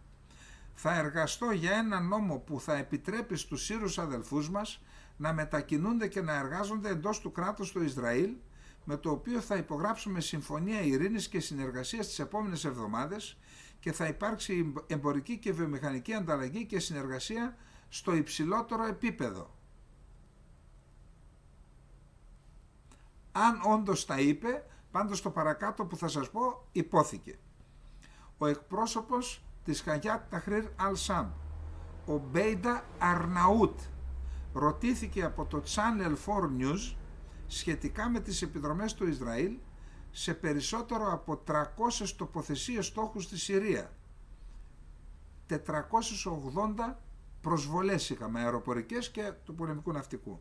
Θα εργαστώ για ένα νόμο που θα επιτρέπει στους Σύρους αδελφούς μας να μετακινούνται και να εργάζονται εντός του κράτους του Ισραήλ, με το οποίο θα υπογράψουμε συμφωνία ειρήνης και συνεργασίας τις επόμενες εβδομάδες και θα υπάρξει εμπορική και βιομηχανική ανταλλαγή και συνεργασία στο υψηλότερο επίπεδο. Αν όντως τα είπε, πάντως το παρακάτω που θα σας πω υπόθηκε. Ο εκπρόσωπος της Χαγιάτ Ταχρήρ Αλ-Σαμ, ο Μπέιντα Αρναούτ, ρωτήθηκε από το Channel 4 News σχετικά με τις επιδρομές του Ισραήλ σε περισσότερο από 300 τοποθεσίες στόχους στη Συρία. 480 προσβολές είχαμε, αεροπορικές και του πολεμικού ναυτικού.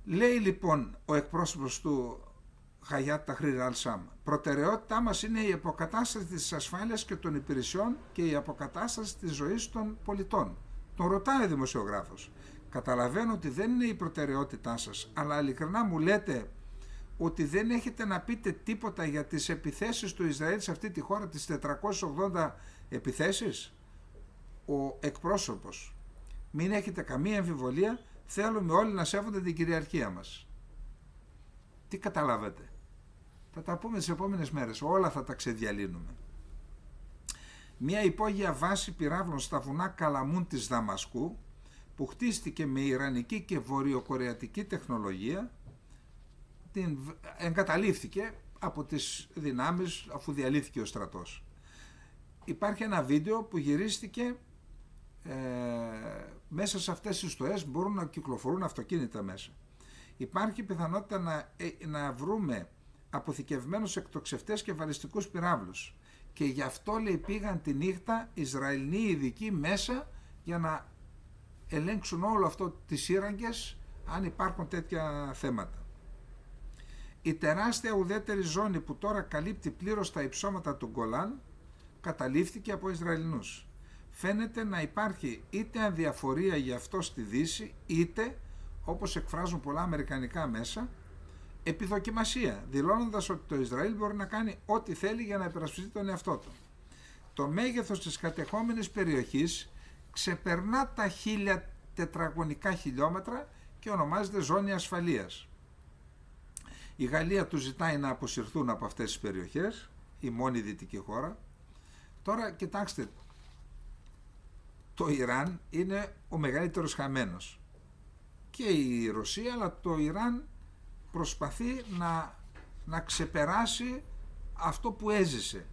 Λέει λοιπόν ο εκπρόσωπος του Χαγιάτ Ταχρήρ Αλ-Σαμ, προτεραιότητά μας είναι η αποκατάσταση της ασφάλειας και των υπηρεσιών και η αποκατάσταση της ζωής των πολιτών. Τον ρωτάει ο δημοσιογράφος. Καταλαβαίνω ότι δεν είναι η προτεραιότητά σας, αλλά ειλικρινά μου λέτε ότι δεν έχετε να πείτε τίποτα για τις επιθέσεις του Ισραήλ σε αυτή τη χώρα, τις 480 επιθέσεις. Ο εκπρόσωπος, μην έχετε καμία αμφιβολία, θέλουμε όλοι να σέβονται την κυριαρχία μας. Τι καταλάβετε? Θα τα πούμε τις επόμενες μέρες, όλα θα τα ξεδιαλύνουμε. Μια υπόγεια βάση πυράβλων στα βουνά Καλαμούν της Δαμασκού, που χτίστηκε με ιρανική και βορειοκορεατική τεχνολογία, την εγκαταλείφθηκε από τις δυνάμεις αφού διαλύθηκε ο στρατός. Υπάρχει ένα βίντεο που γυρίστηκε μέσα σε αυτές τις στοές, μπορούν να κυκλοφορούν αυτοκίνητα μέσα. Υπάρχει πιθανότητα να βρούμε αποθηκευμένους εκτοξευτές και βαλιστικούς πυράβλους και γι' αυτό λέει πήγαν τη νύχτα Ισραηλοί ειδικοί μέσα για να ελέγξουν όλο αυτό τις σύραγγες αν υπάρχουν τέτοια θέματα. Η τεράστια ουδέτερη ζώνη που τώρα καλύπτει πλήρως τα υψώματα του Γκολάν καταλήφθηκε από Ισραηλινούς. Φαίνεται να υπάρχει είτε αδιαφορία γι' αυτό στη Δύση, είτε όπως εκφράζουν πολλά αμερικανικά μέσα, επιδοκιμασία, δηλώνοντας ότι το Ισραήλ μπορεί να κάνει ό,τι θέλει για να υπερασπιστεί τον εαυτό του. Το μέγεθος της κατεχόμενης περιοχής ξεπερνά τα 1000 τετραγωνικά χιλιόμετρα και ονομάζεται ζώνη ασφαλείας. Η Γαλλία του ζητάει να αποσυρθούν από αυτές τις περιοχές, η μόνη δυτική χώρα. Τώρα κοιτάξτε, το Ιράν είναι ο μεγαλύτερος χαμένος. Και η Ρωσία, αλλά το Ιράν προσπαθεί να ξεπεράσει αυτό που έζησε.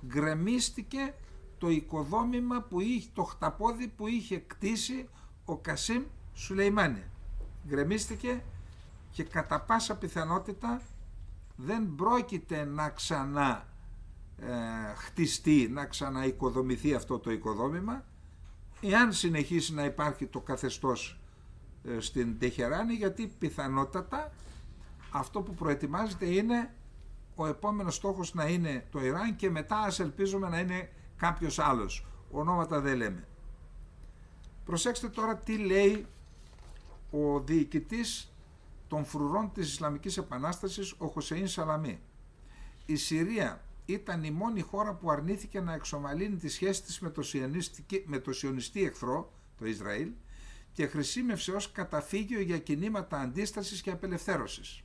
Γκρεμίστηκε το οικοδόμημα που είχε, το χταπόδι που είχε κτίσει ο Κασίμ Σουλεϊμάνι. Γκρεμίστηκε και κατά πάσα πιθανότητα δεν πρόκειται να ξανά χτιστεί, να ξαναοικοδομηθεί αυτό το οικοδόμημα, εάν συνεχίσει να υπάρχει το καθεστώς στην Τεχεράνη, γιατί πιθανότατα αυτό που προετοιμάζεται είναι ο επόμενος στόχος να είναι το Ιράν και μετά ας ελπίζουμε να είναι κάποιος άλλος. Ονόματα δεν λέμε. Προσέξτε τώρα τι λέει ο διοικητής των φρουρών της Ισλαμικής Επανάστασης, ο Χοσεΐν Σαλαμί. Η Συρία ήταν η μόνη χώρα που αρνήθηκε να εξομαλύνει τη σχέση της με το σιωνιστή εχθρό, το Ισραήλ, και χρησιμεύσε ως καταφύγιο για κινήματα αντίστασης και απελευθέρωσης.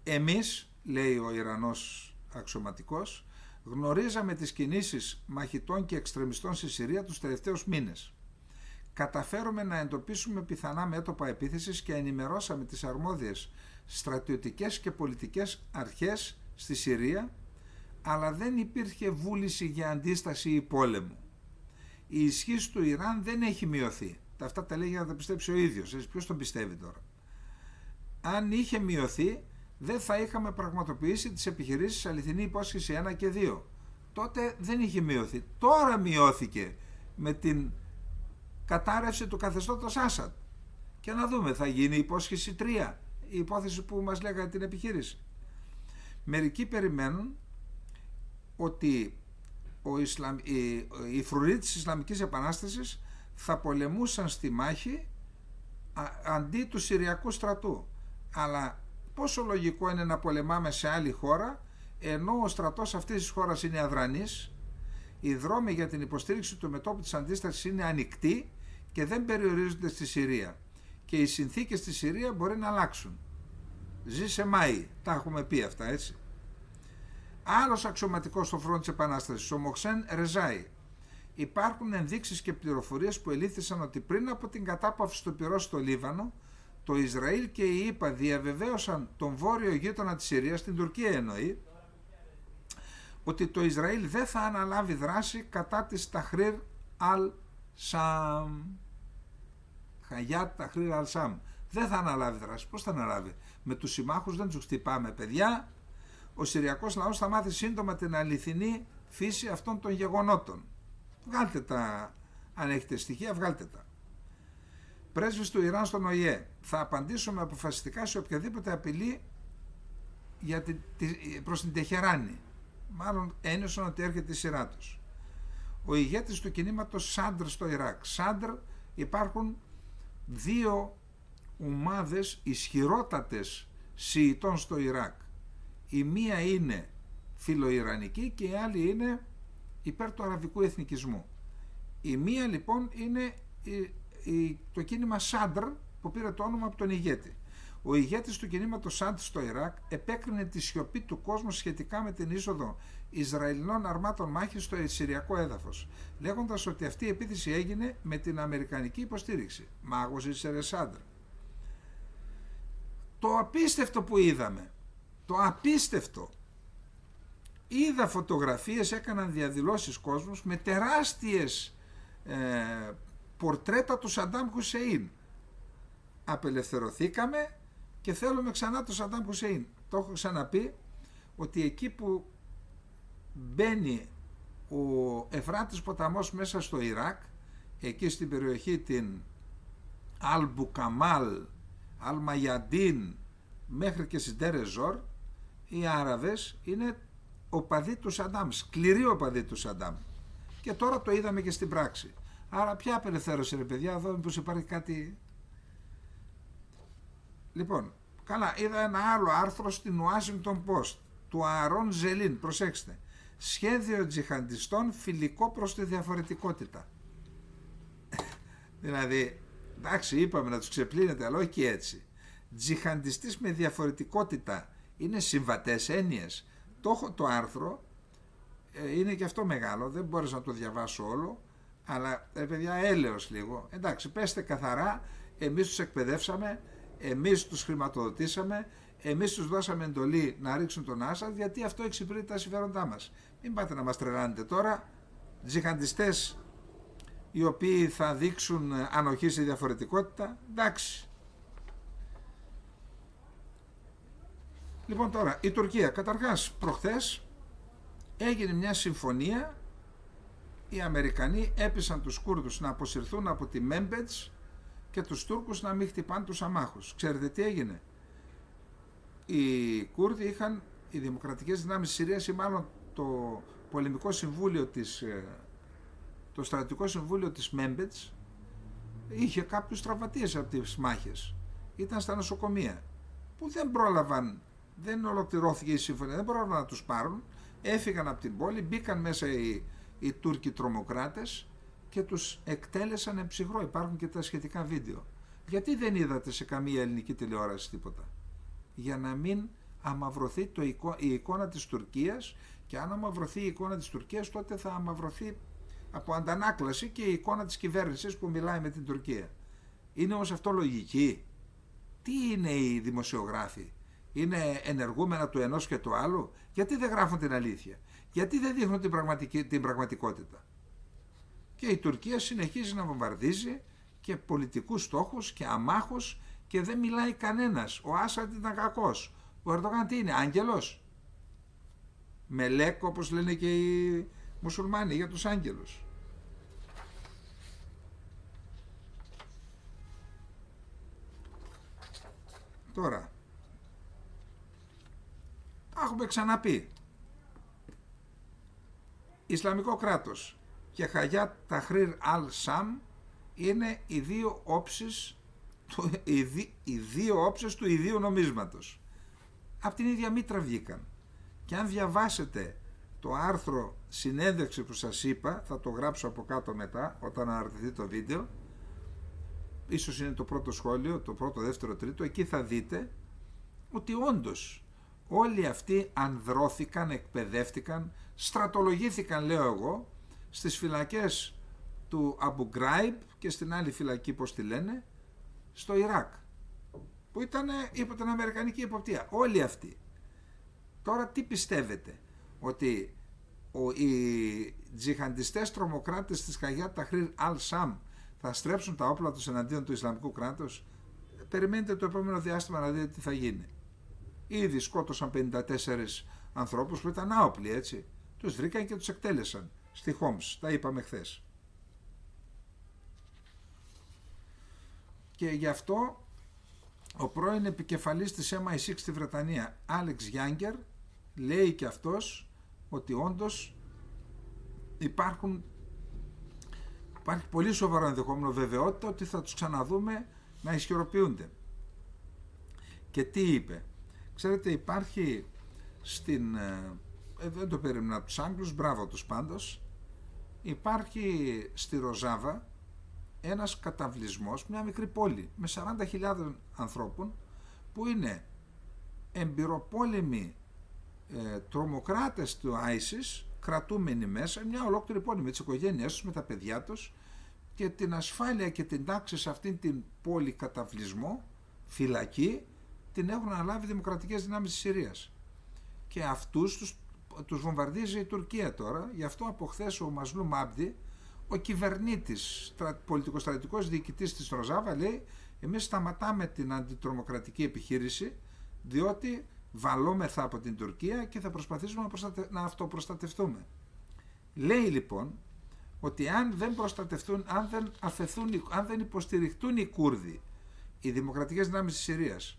Εμείς, λέει ο Ιρανός αξιωματικός, γνωρίζαμε τις κινήσεις μαχητών και εξτρεμιστών στη Συρία τους τελευταίους μήνες. Καταφέρουμε να εντοπίσουμε πιθανά μέτωπα επίθεσης και ενημερώσαμε τις αρμόδιες στρατιωτικές και πολιτικές αρχές στη Συρία, αλλά δεν υπήρχε βούληση για αντίσταση ή πόλεμο. Η ισχύς του Ιράν δεν έχει μειωθεί. Αυτά τα λέει για να τα πιστέψει ο ίδιος. Ποιος τον πιστεύει τώρα? Αν είχε μειωθεί, δεν θα είχαμε πραγματοποιήσει τις επιχειρήσεις Αληθινή Υπόσχεση 1 και 2. Τότε δεν είχε μειωθεί. Τώρα μειώθηκε με την κατάρρευση του καθεστώτος Άσαντ. Και να δούμε, θα γίνει η Υπόσχεση 3, η υπόθεση που μας λέγανε την επιχείρηση. Μερικοί περιμένουν ότι οι φρουροί της Ισλαμικής Επανάστασης θα πολεμούσαν στη μάχη αντί του Συριακού στρατού. Αλλά πόσο λογικό είναι να πολεμάμε σε άλλη χώρα, ενώ ο στρατός αυτής της χώρας είναι αδρανής, οι δρόμοι για την υποστήριξη του μετώπου της αντίστασης είναι ανοιχτοί και δεν περιορίζονται στη Συρία. Και οι συνθήκες στη Συρία μπορεί να αλλάξουν. Ζει σε Μάη, τα έχουμε πει αυτά, έτσι. Άλλος αξιωματικός στο φρόντο της Επανάστασης, ο Μοχσέν Ρεζάι. Υπάρχουν ενδείξεις και πληροφορίες που ελήφθησαν ότι πριν από την κατάπαυση του πυρός στο Λίβανο, το Ισραήλ και οι ΗΠΑ διαβεβαίωσαν τον βόρειο γείτονα της Συρίας, την Τουρκία εννοεί, ότι το Ισραήλ δεν θα αναλάβει δράση κατά της Ταχρήρ Αλ-Σαμ. Χαγιάτ Ταχρήρ Αλ-Σαμ. Δεν θα αναλάβει δράση. Πώς θα αναλάβει? Με τους συμμάχους δεν τους χτυπάμε, παιδιά. Ο Συριακός λαός θα μάθει σύντομα την αληθινή φύση αυτών των γεγονότων. Βγάλτε τα, αν έχετε στοιχεία, βγάλτε τα. Πρέσβης του Ιράν στον ΟΗΕ. Θα απαντήσουμε αποφασιστικά σε οποιαδήποτε απειλή προς την Τεχεράνη. Μάλλον ένιωσαν ότι έρχεται η σειρά τους. Ο ηγέτης του κινήματος Σάντρ στο Ιράκ. Σάντρ, υπάρχουν δύο ομάδες ισχυρότατες Σιητών στο Ιράκ. Η μία είναι φιλοϊρανική και η άλλη είναι υπέρ του αραβικού εθνικισμού. Η μία λοιπόν είναι το κίνημα Σάντρ, που πήρε το όνομα από τον ηγέτη. Ο ηγέτης του κινήματος Σάντρ στο Ιράκ επέκρινε τη σιωπή του κόσμου σχετικά με την είσοδο Ισραηλινών αρμάτων μάχης στο Συριακό έδαφος, λέγοντας ότι αυτή η επίθεση έγινε με την αμερικανική υποστήριξη. Μάγος Ισερε Σάντρ. Το απίστευτο που είδαμε, το απίστευτο, είδα φωτογραφίες, έκαναν διαδηλώσεις κόσμους με τεράστιες πορτρέτα του Σαντάμ Χουσεΐν. Απελευθερωθήκαμε και θέλουμε ξανά το Σαντάμ Χουσεΐν. Το έχω ξαναπεί ότι εκεί που μπαίνει ο Εφράτης ποταμός μέσα στο Ιράκ, εκεί στην περιοχή την Αλ-Μπουκαμάλ, Αλ-Μαγιαντίν μέχρι και στην Τερεζόρ, οι Άραβες είναι οπαδοί του Σαντάμ, σκληροί οπαδοί του Σαντάμ. Και τώρα το είδαμε και στην πράξη. Άρα ποια απελευθέρωση, ρε παιδιά, εδώ μήπως υπάρχει κάτι Λοιπόν, καλά, είδα ένα άλλο άρθρο στην Washington Post του Αρών Ζελίν, προσέξτε. Σχέδιο τζιχαντιστών φιλικό προς τη διαφορετικότητα. Δηλαδή, εντάξει, είπαμε να τους ξεπλύνετε, αλλά όχι έτσι. Τζιχαντιστής με διαφορετικότητα είναι συμβατές έννοιες. Το έχω το άρθρο, είναι και αυτό μεγάλο, δεν μπόρεσα να το διαβάσω όλο, αλλά παιδιά, έλεος λίγο. Εντάξει, πέστε καθαρά, εμείς τους εκπαιδεύσαμε, εμείς τους χρηματοδοτήσαμε, εμείς τους δώσαμε εντολή να ρίξουν τον Άσαντ, γιατί αυτό εξυπηρετεί τα συμφέροντά μας. Μην πάτε να μας τρελάνετε τώρα. Τζιχαντιστές οι οποίοι θα δείξουν ανοχή στη διαφορετικότητα, εντάξει. Λοιπόν, τώρα η Τουρκία, καταρχάς προχθές έγινε μια συμφωνία, οι Αμερικανοί έπεισαν τους Κούρδους να αποσυρθούν από τη Μέμπετς και τους Τούρκους να μην χτυπάνε τους αμάχους. Ξέρετε τι έγινε? Οι Κούρδοι είχαν, οι δημοκρατικές δυνάμεις της Συρίας, ή μάλλον το πολεμικό συμβούλιο το στρατιωτικό συμβούλιο της Μέμπετς, είχε κάποιους τραυματίες από τις μάχες. Ήταν στα νοσοκομεία που δεν πρόλαβαν, δεν ολοκληρώθηκε η συμφωνία, δεν πρόλαβαν να τους πάρουν, έφυγαν από την πόλη, μπήκαν μέσα οι Τούρκοι τρομοκράτες και τους εκτέλεσαν εν ψυχρό. Υπάρχουν και τα σχετικά βίντεο. Γιατί δεν είδατε σε καμία ελληνική τηλεόραση τίποτα? Για να μην αμαυρωθεί η εικόνα της Τουρκίας, και αν αμαυρωθεί η εικόνα της Τουρκίας, τότε θα αμαυρωθεί από αντανάκλαση και η εικόνα της κυβέρνησης που μιλάει με την Τουρκία. Είναι όμως αυτό λογική? Τι είναι οι δημοσιογράφοι? Είναι ενεργούμενα του ενός και του άλλου? Γιατί δεν γράφουν την αλήθεια? Γιατί δεν δείχνουν την πραγματικότητα? Και η Τουρκία συνεχίζει να βομβαρδίζει και πολιτικούς στόχους και αμάχους και δεν μιλάει κανένας. Ο Άσαντ ήταν κακός. Ο Ερντογάν τι είναι, άγγελος? Μελέκ, όπως λένε και οι μουσουλμάνοι για τους άγγελους. Τώρα, έχουμε ξαναπεί, Ισλαμικό κράτος και Χαγιάτ Ταχρήρ Αλ Σαμ είναι οι δύο όψεις του ιδίου νομίσματος. Απ' την ίδια μήτρα βγήκαν. Και αν διαβάσετε το άρθρο συνέντευξη που σας είπα, θα το γράψω από κάτω μετά όταν αναρτηθεί το βίντεο, ίσως είναι το πρώτο σχόλιο, το πρώτο, δεύτερο, τρίτο, εκεί θα δείτε ότι όντως όλοι αυτοί ανδρώθηκαν, εκπαιδεύτηκαν, στρατολογήθηκαν, λέω εγώ, στις φυλακές του Αμπου Γκράιμπ και στην άλλη φυλακή, πώς τη λένε, στο Ιράκ, που ήταν υπό την αμερικανική εποπτεία. Όλοι αυτοί. Τώρα τι πιστεύετε? Ότι οι τζιχαντιστές τρομοκράτες της Χαγιάτ Ταχρήρ Αλ Σαμ θα στρέψουν τα όπλα τους εναντίον του Ισλαμικού κράτους? Περιμένετε το επόμενο διάστημα να δείτε τι θα γίνει. Ήδη σκότωσαν 54 ανθρώπους που ήταν άοπλοι, έτσι. Τους βρήκαν και τους εκτέλεσαν στη Χόμς, τα είπαμε χθες. Και γι' αυτό ο πρώην επικεφαλής της MI6 στη Βρετανία, Άλεξ Γιάνγκερ, λέει και αυτός ότι όντως υπάρχει πολύ σοβαρό ενδεχόμενο, βεβαιότητα, ότι θα τους ξαναδούμε να ισχυροποιούνται. Και τι είπε? Ξέρετε, υπάρχει δεν το περίμενα από τους Άγγλους, μπράβο τους πάντως, υπάρχει στη Ροζάβα ένας καταβλισμός, μια μικρή πόλη με 40.000 ανθρώπων, που είναι εμπειροπόλεμοι τρομοκράτες του ISIS, κρατούμενοι μέσα, μια ολόκληρη πόλη με τις οικογένειές τους, με τα παιδιά τους, και την ασφάλεια και την τάξη σε αυτήν την πόλη καταβλισμό, φυλακή, την έχουν αναλάβει οι δημοκρατικές δυνάμεις της Συρίας. Και αυτούς τους βομβαρδίζει η Τουρκία τώρα. Γι' αυτό από χθες ο Μασλούμ Άμπντι, ο κυβερνήτης, πολιτικοστρατικός διοικητής της Ροζάβα, λέει: εμείς σταματάμε την αντιτρομοκρατική επιχείρηση, διότι βαλόμεθα από την Τουρκία και θα προσπαθήσουμε να αυτοπροστατευτούμε. Λέει λοιπόν ότι αν δεν προστατευτούν, αν δεν υποστηριχτούν οι Κούρδοι, οι δημοκρατικές δυνάμεις της Συρίας,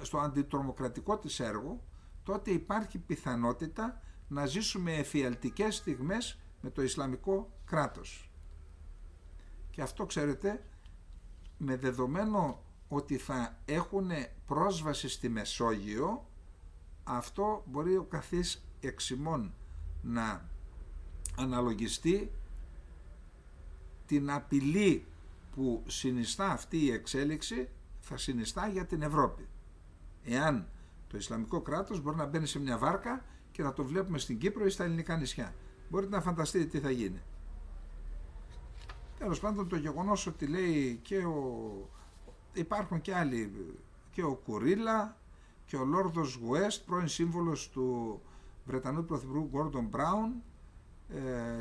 στο αντιτρομοκρατικό της έργο, τότε υπάρχει πιθανότητα να ζήσουμε εφιαλτικές στιγμές με το Ισλαμικό κράτος. Και αυτό, ξέρετε, με δεδομένο ότι θα έχουν πρόσβαση στη Μεσόγειο, αυτό μπορεί ο καθής εξημών να αναλογιστεί την απειλή που συνιστά αυτή η εξέλιξη, θα συνιστά για την Ευρώπη. Εάν το Ισλαμικό κράτος μπορεί να μπαίνει σε μια βάρκα και να το βλέπουμε στην Κύπρο ή στα ελληνικά νησιά. Μπορείτε να φανταστείτε τι θα γίνει. Τέλος πάντων, το γεγονός ότι λέει υπάρχουν και άλλοι, και ο Κουρίλα και ο Λόρδος Γουέστ, πρώην σύμβολος του Βρετανού Πρωθυπουργού Γκόρντον Μπράουν,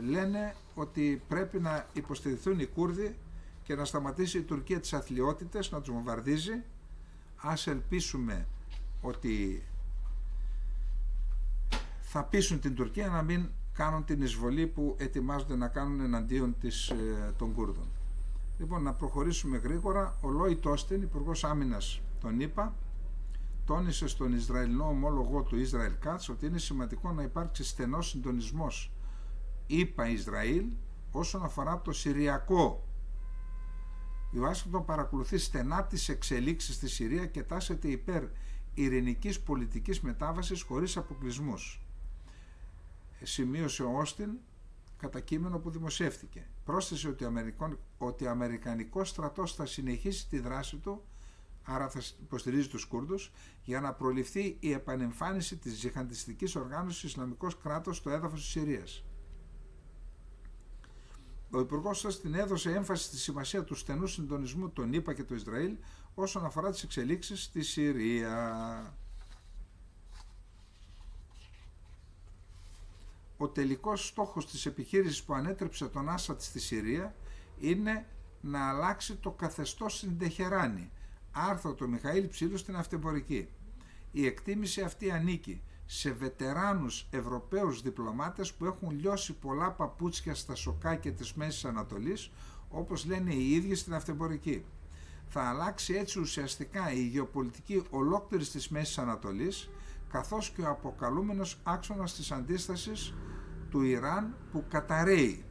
λένε ότι πρέπει να υποστηριχθούν οι Κούρδοι και να σταματήσει η Τουρκία τις αθλιότητες, να τους βομβαρδίζει. Ας ελπίσουμε ότι θα πείσουν την Τουρκία να μην κάνουν την εισβολή που ετοιμάζονται να κάνουν εναντίον των Κούρδων. Λοιπόν, να προχωρήσουμε γρήγορα. Ο Λόιτ Όστιν, Υπουργός Άμυνας των ΗΠΑ, τόνισε στον Ισραηλινό ομόλογο του Israel Katz ότι είναι σημαντικό να υπάρξει στενός συντονισμός ΗΠΑ-Ισραήλ όσον αφορά το Συριακό. Η Ουάσιγκτον παρακολουθεί στενά τις εξελίξεις στη Συρία και τάσεται υπέρ ειρηνικής πολιτικής μετάβασης χωρίς αποκλεισμούς, σημείωσε ο Όστιν κατά κείμενο που δημοσιεύτηκε. Πρόσθεσε ότι ο Αμερικανικός στρατός θα συνεχίσει τη δράση του, άρα θα υποστηρίζει τους Κούρδους, για να προληφθεί η επανεμφάνιση της τζιχαντιστικής οργάνωσης Ισλαμικός κράτος στο έδαφος της Συρίας. Ο Υπουργός Όστιν έδωσε έμφαση στη σημασία του στενού συντονισμού των ΗΠΑ και του Ισραήλ όσον αφορά τις εξελίξεις στη Συρία. Ο τελικός στόχος της επιχείρησης που ανέτρεψε τον Άσαντ στη Συρία είναι να αλλάξει το καθεστώς στην Τεχεράνη. Άρθρο του Μιχαήλ Ψήλου στην Αυτεμπορική. Η εκτίμηση αυτή ανήκει σε βετεράνους Ευρωπαίους διπλωμάτες που έχουν λιώσει πολλά παπούτσια στα σοκάκια της Μέσης Ανατολής, όπως λένε οι ίδιοι στην Αυτεμπορική. Θα αλλάξει έτσι ουσιαστικά η γεωπολιτική ολόκληρης της Μέσης Ανατολής, καθώς και ο αποκαλούμενος άξονας της αντίστασης του Ιράν που καταρρέει,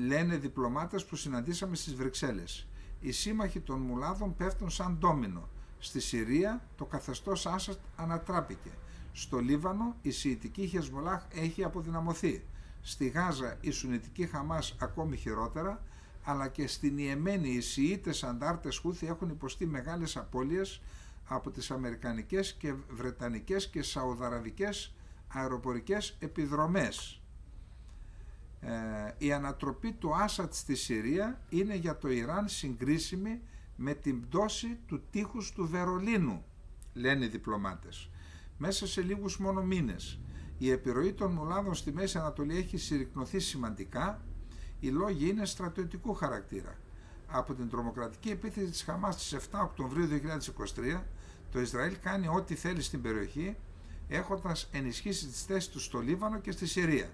λένε διπλωμάτες που συναντήσαμε στις Βρυξέλλες. Οι σύμμαχοι των μουλάδων πέφτουν σαν ντόμινο. Στη Συρία το καθεστώς Άσαντ ανατράπηκε. Στο Λίβανο η Σιητική Χεσμολάχ έχει αποδυναμωθεί. Στη Γάζα η Σουνιτική Χαμάς ακόμη χειρότερα, αλλά και στην Ιεμένη οι Σιήτες αντάρτες Χούθι έχουν υποστεί μεγάλες απώλειες από τις αμερικανικές και βρετανικές και σαουδαραβικές αεροπορικές επιδρομές. Η ανατροπή του Άσαντ στη Συρία είναι για το Ιράν συγκρίσιμη με την πτώση του τείχους του Βερολίνου, λένε οι διπλωμάτες. Μέσα σε λίγους μόνο μήνες η επιρροή των μουλάδων στη Μέση Ανατολή έχει συρρικνωθεί σημαντικά. Οι λόγοι είναι στρατιωτικού χαρακτήρα. Από την τρομοκρατική επίθεση της Χαμάς στις 7 Οκτωβρίου 2023, το Ισραήλ κάνει ό,τι θέλει στην περιοχή, έχοντας ενισχύσει τις θέσεις του στο Λίβανο και στη Συρία.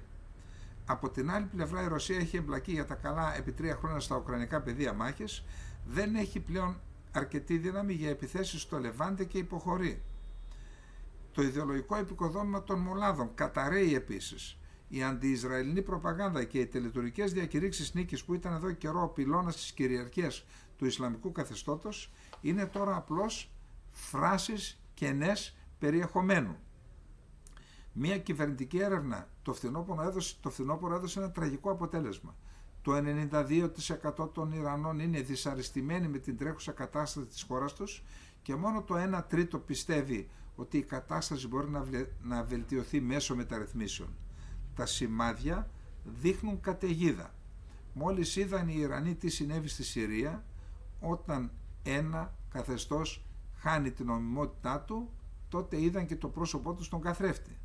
Από την άλλη πλευρά η Ρωσία έχει εμπλακεί για τα καλά επί 3 χρόνια στα ουκρανικά πεδία μάχης, δεν έχει πλέον αρκετή δύναμη για επιθέσεις στο Λεβάντε και υποχωρεί. Το ιδεολογικό επικοδόμημα των μολάδων καταρρέει επίσης. Η αντι-Ισραηλινή προπαγάνδα και οι τελετουργικές διακηρύξεις νίκης που ήταν εδώ καιρό ο πυλώνας της κυριαρχίας του Ισλαμικού καθεστώτος είναι τώρα απλώς φράσεις κενές περιεχομένου. Μία κυβερνητική έρευνα το φθινόπωρο έδωσε ένα τραγικό αποτέλεσμα. Το 92% των Ιρανών είναι δυσαρεστημένοι με την τρέχουσα κατάσταση της χώρας τους και μόνο το 1/3 πιστεύει ότι η κατάσταση μπορεί να βελτιωθεί μέσω μεταρρυθμίσεων. Τα σημάδια δείχνουν καταιγίδα. Μόλις είδαν οι Ιρανοί τι συνέβη στη Συρία, όταν ένα καθεστώς χάνει την νομιμότητά του, τότε είδαν και το πρόσωπό του στον καθρέφτη.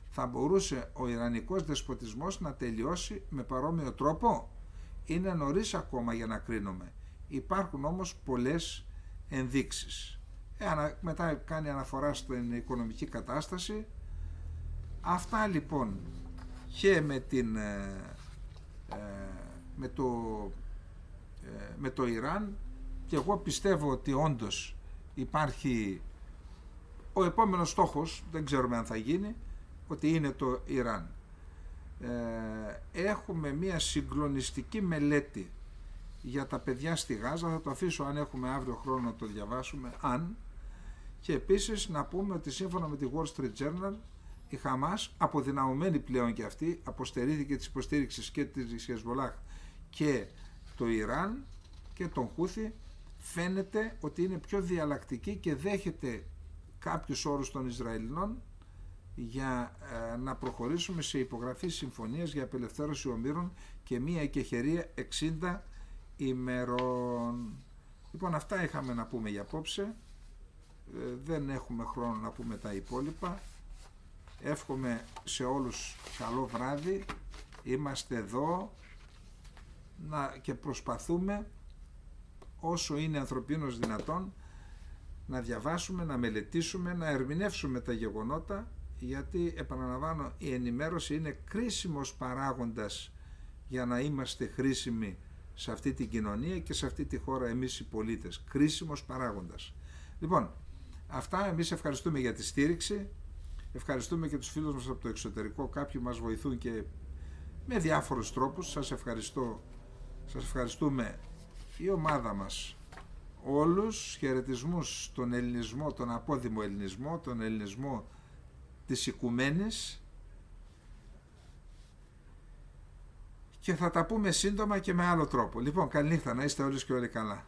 Θα μπορούσε ο Ιρανικός δεσποτισμός να τελειώσει με παρόμοιο τρόπο? Είναι νωρίς ακόμα για να κρίνουμε. Υπάρχουν όμως πολλές ενδείξεις. Μετά κάνει αναφορά στην οικονομική κατάσταση. Αυτά λοιπόν και με το Ιράν, και εγώ πιστεύω ότι όντως υπάρχει ο επόμενος στόχος, δεν ξέρουμε αν θα γίνει, ότι είναι το Ιράν. Έχουμε μια συγκλονιστική μελέτη για τα παιδιά στη Γάζα. Θα το αφήσω αν έχουμε αύριο χρόνο να το διαβάσουμε, αν. Και επίσης να πούμε ότι σύμφωνα με τη Wall Street Journal, η Χαμάς, αποδυναμωμένη πλέον και αυτή, αποστερήθηκε της υποστήριξης και της Χεσμολάχ και το Ιράν και τον Χούθη, φαίνεται ότι είναι πιο διαλλακτική και δέχεται κάποιους όρους των Ισραηλινών για να προχωρήσουμε σε υπογραφή συμφωνίας για απελευθέρωση ομήρων και μία εκεχηρία 60 ημερών. Λοιπόν, αυτά είχαμε να πούμε για απόψε. Δεν έχουμε χρόνο να πούμε τα υπόλοιπα. Εύχομαι σε όλους καλό βράδυ. Είμαστε εδώ και προσπαθούμε όσο είναι ανθρωπίνως δυνατόν να διαβάσουμε, να μελετήσουμε, να ερμηνεύσουμε τα γεγονότα, γιατί επαναλαμβάνω, η ενημέρωση είναι κρίσιμος παράγοντας για να είμαστε χρήσιμοι σε αυτή την κοινωνία και σε αυτή τη χώρα εμείς οι πολίτες. Κρίσιμος παράγοντας. Λοιπόν, αυτά. Εμείς ευχαριστούμε για τη στήριξη, ευχαριστούμε και τους φίλους μας από το εξωτερικό, κάποιοι μας βοηθούν και με διάφορους τρόπους. Σας ευχαριστώ, σας ευχαριστούμε η ομάδα μας όλους. Χαιρετισμούς στον ελληνισμό, τον απόδημο ελληνισμό, τον ελληνισμό της οικουμένης, και θα τα πούμε σύντομα και με άλλο τρόπο. Λοιπόν, καληνύχτα, να είστε όλοι και όλοι καλά.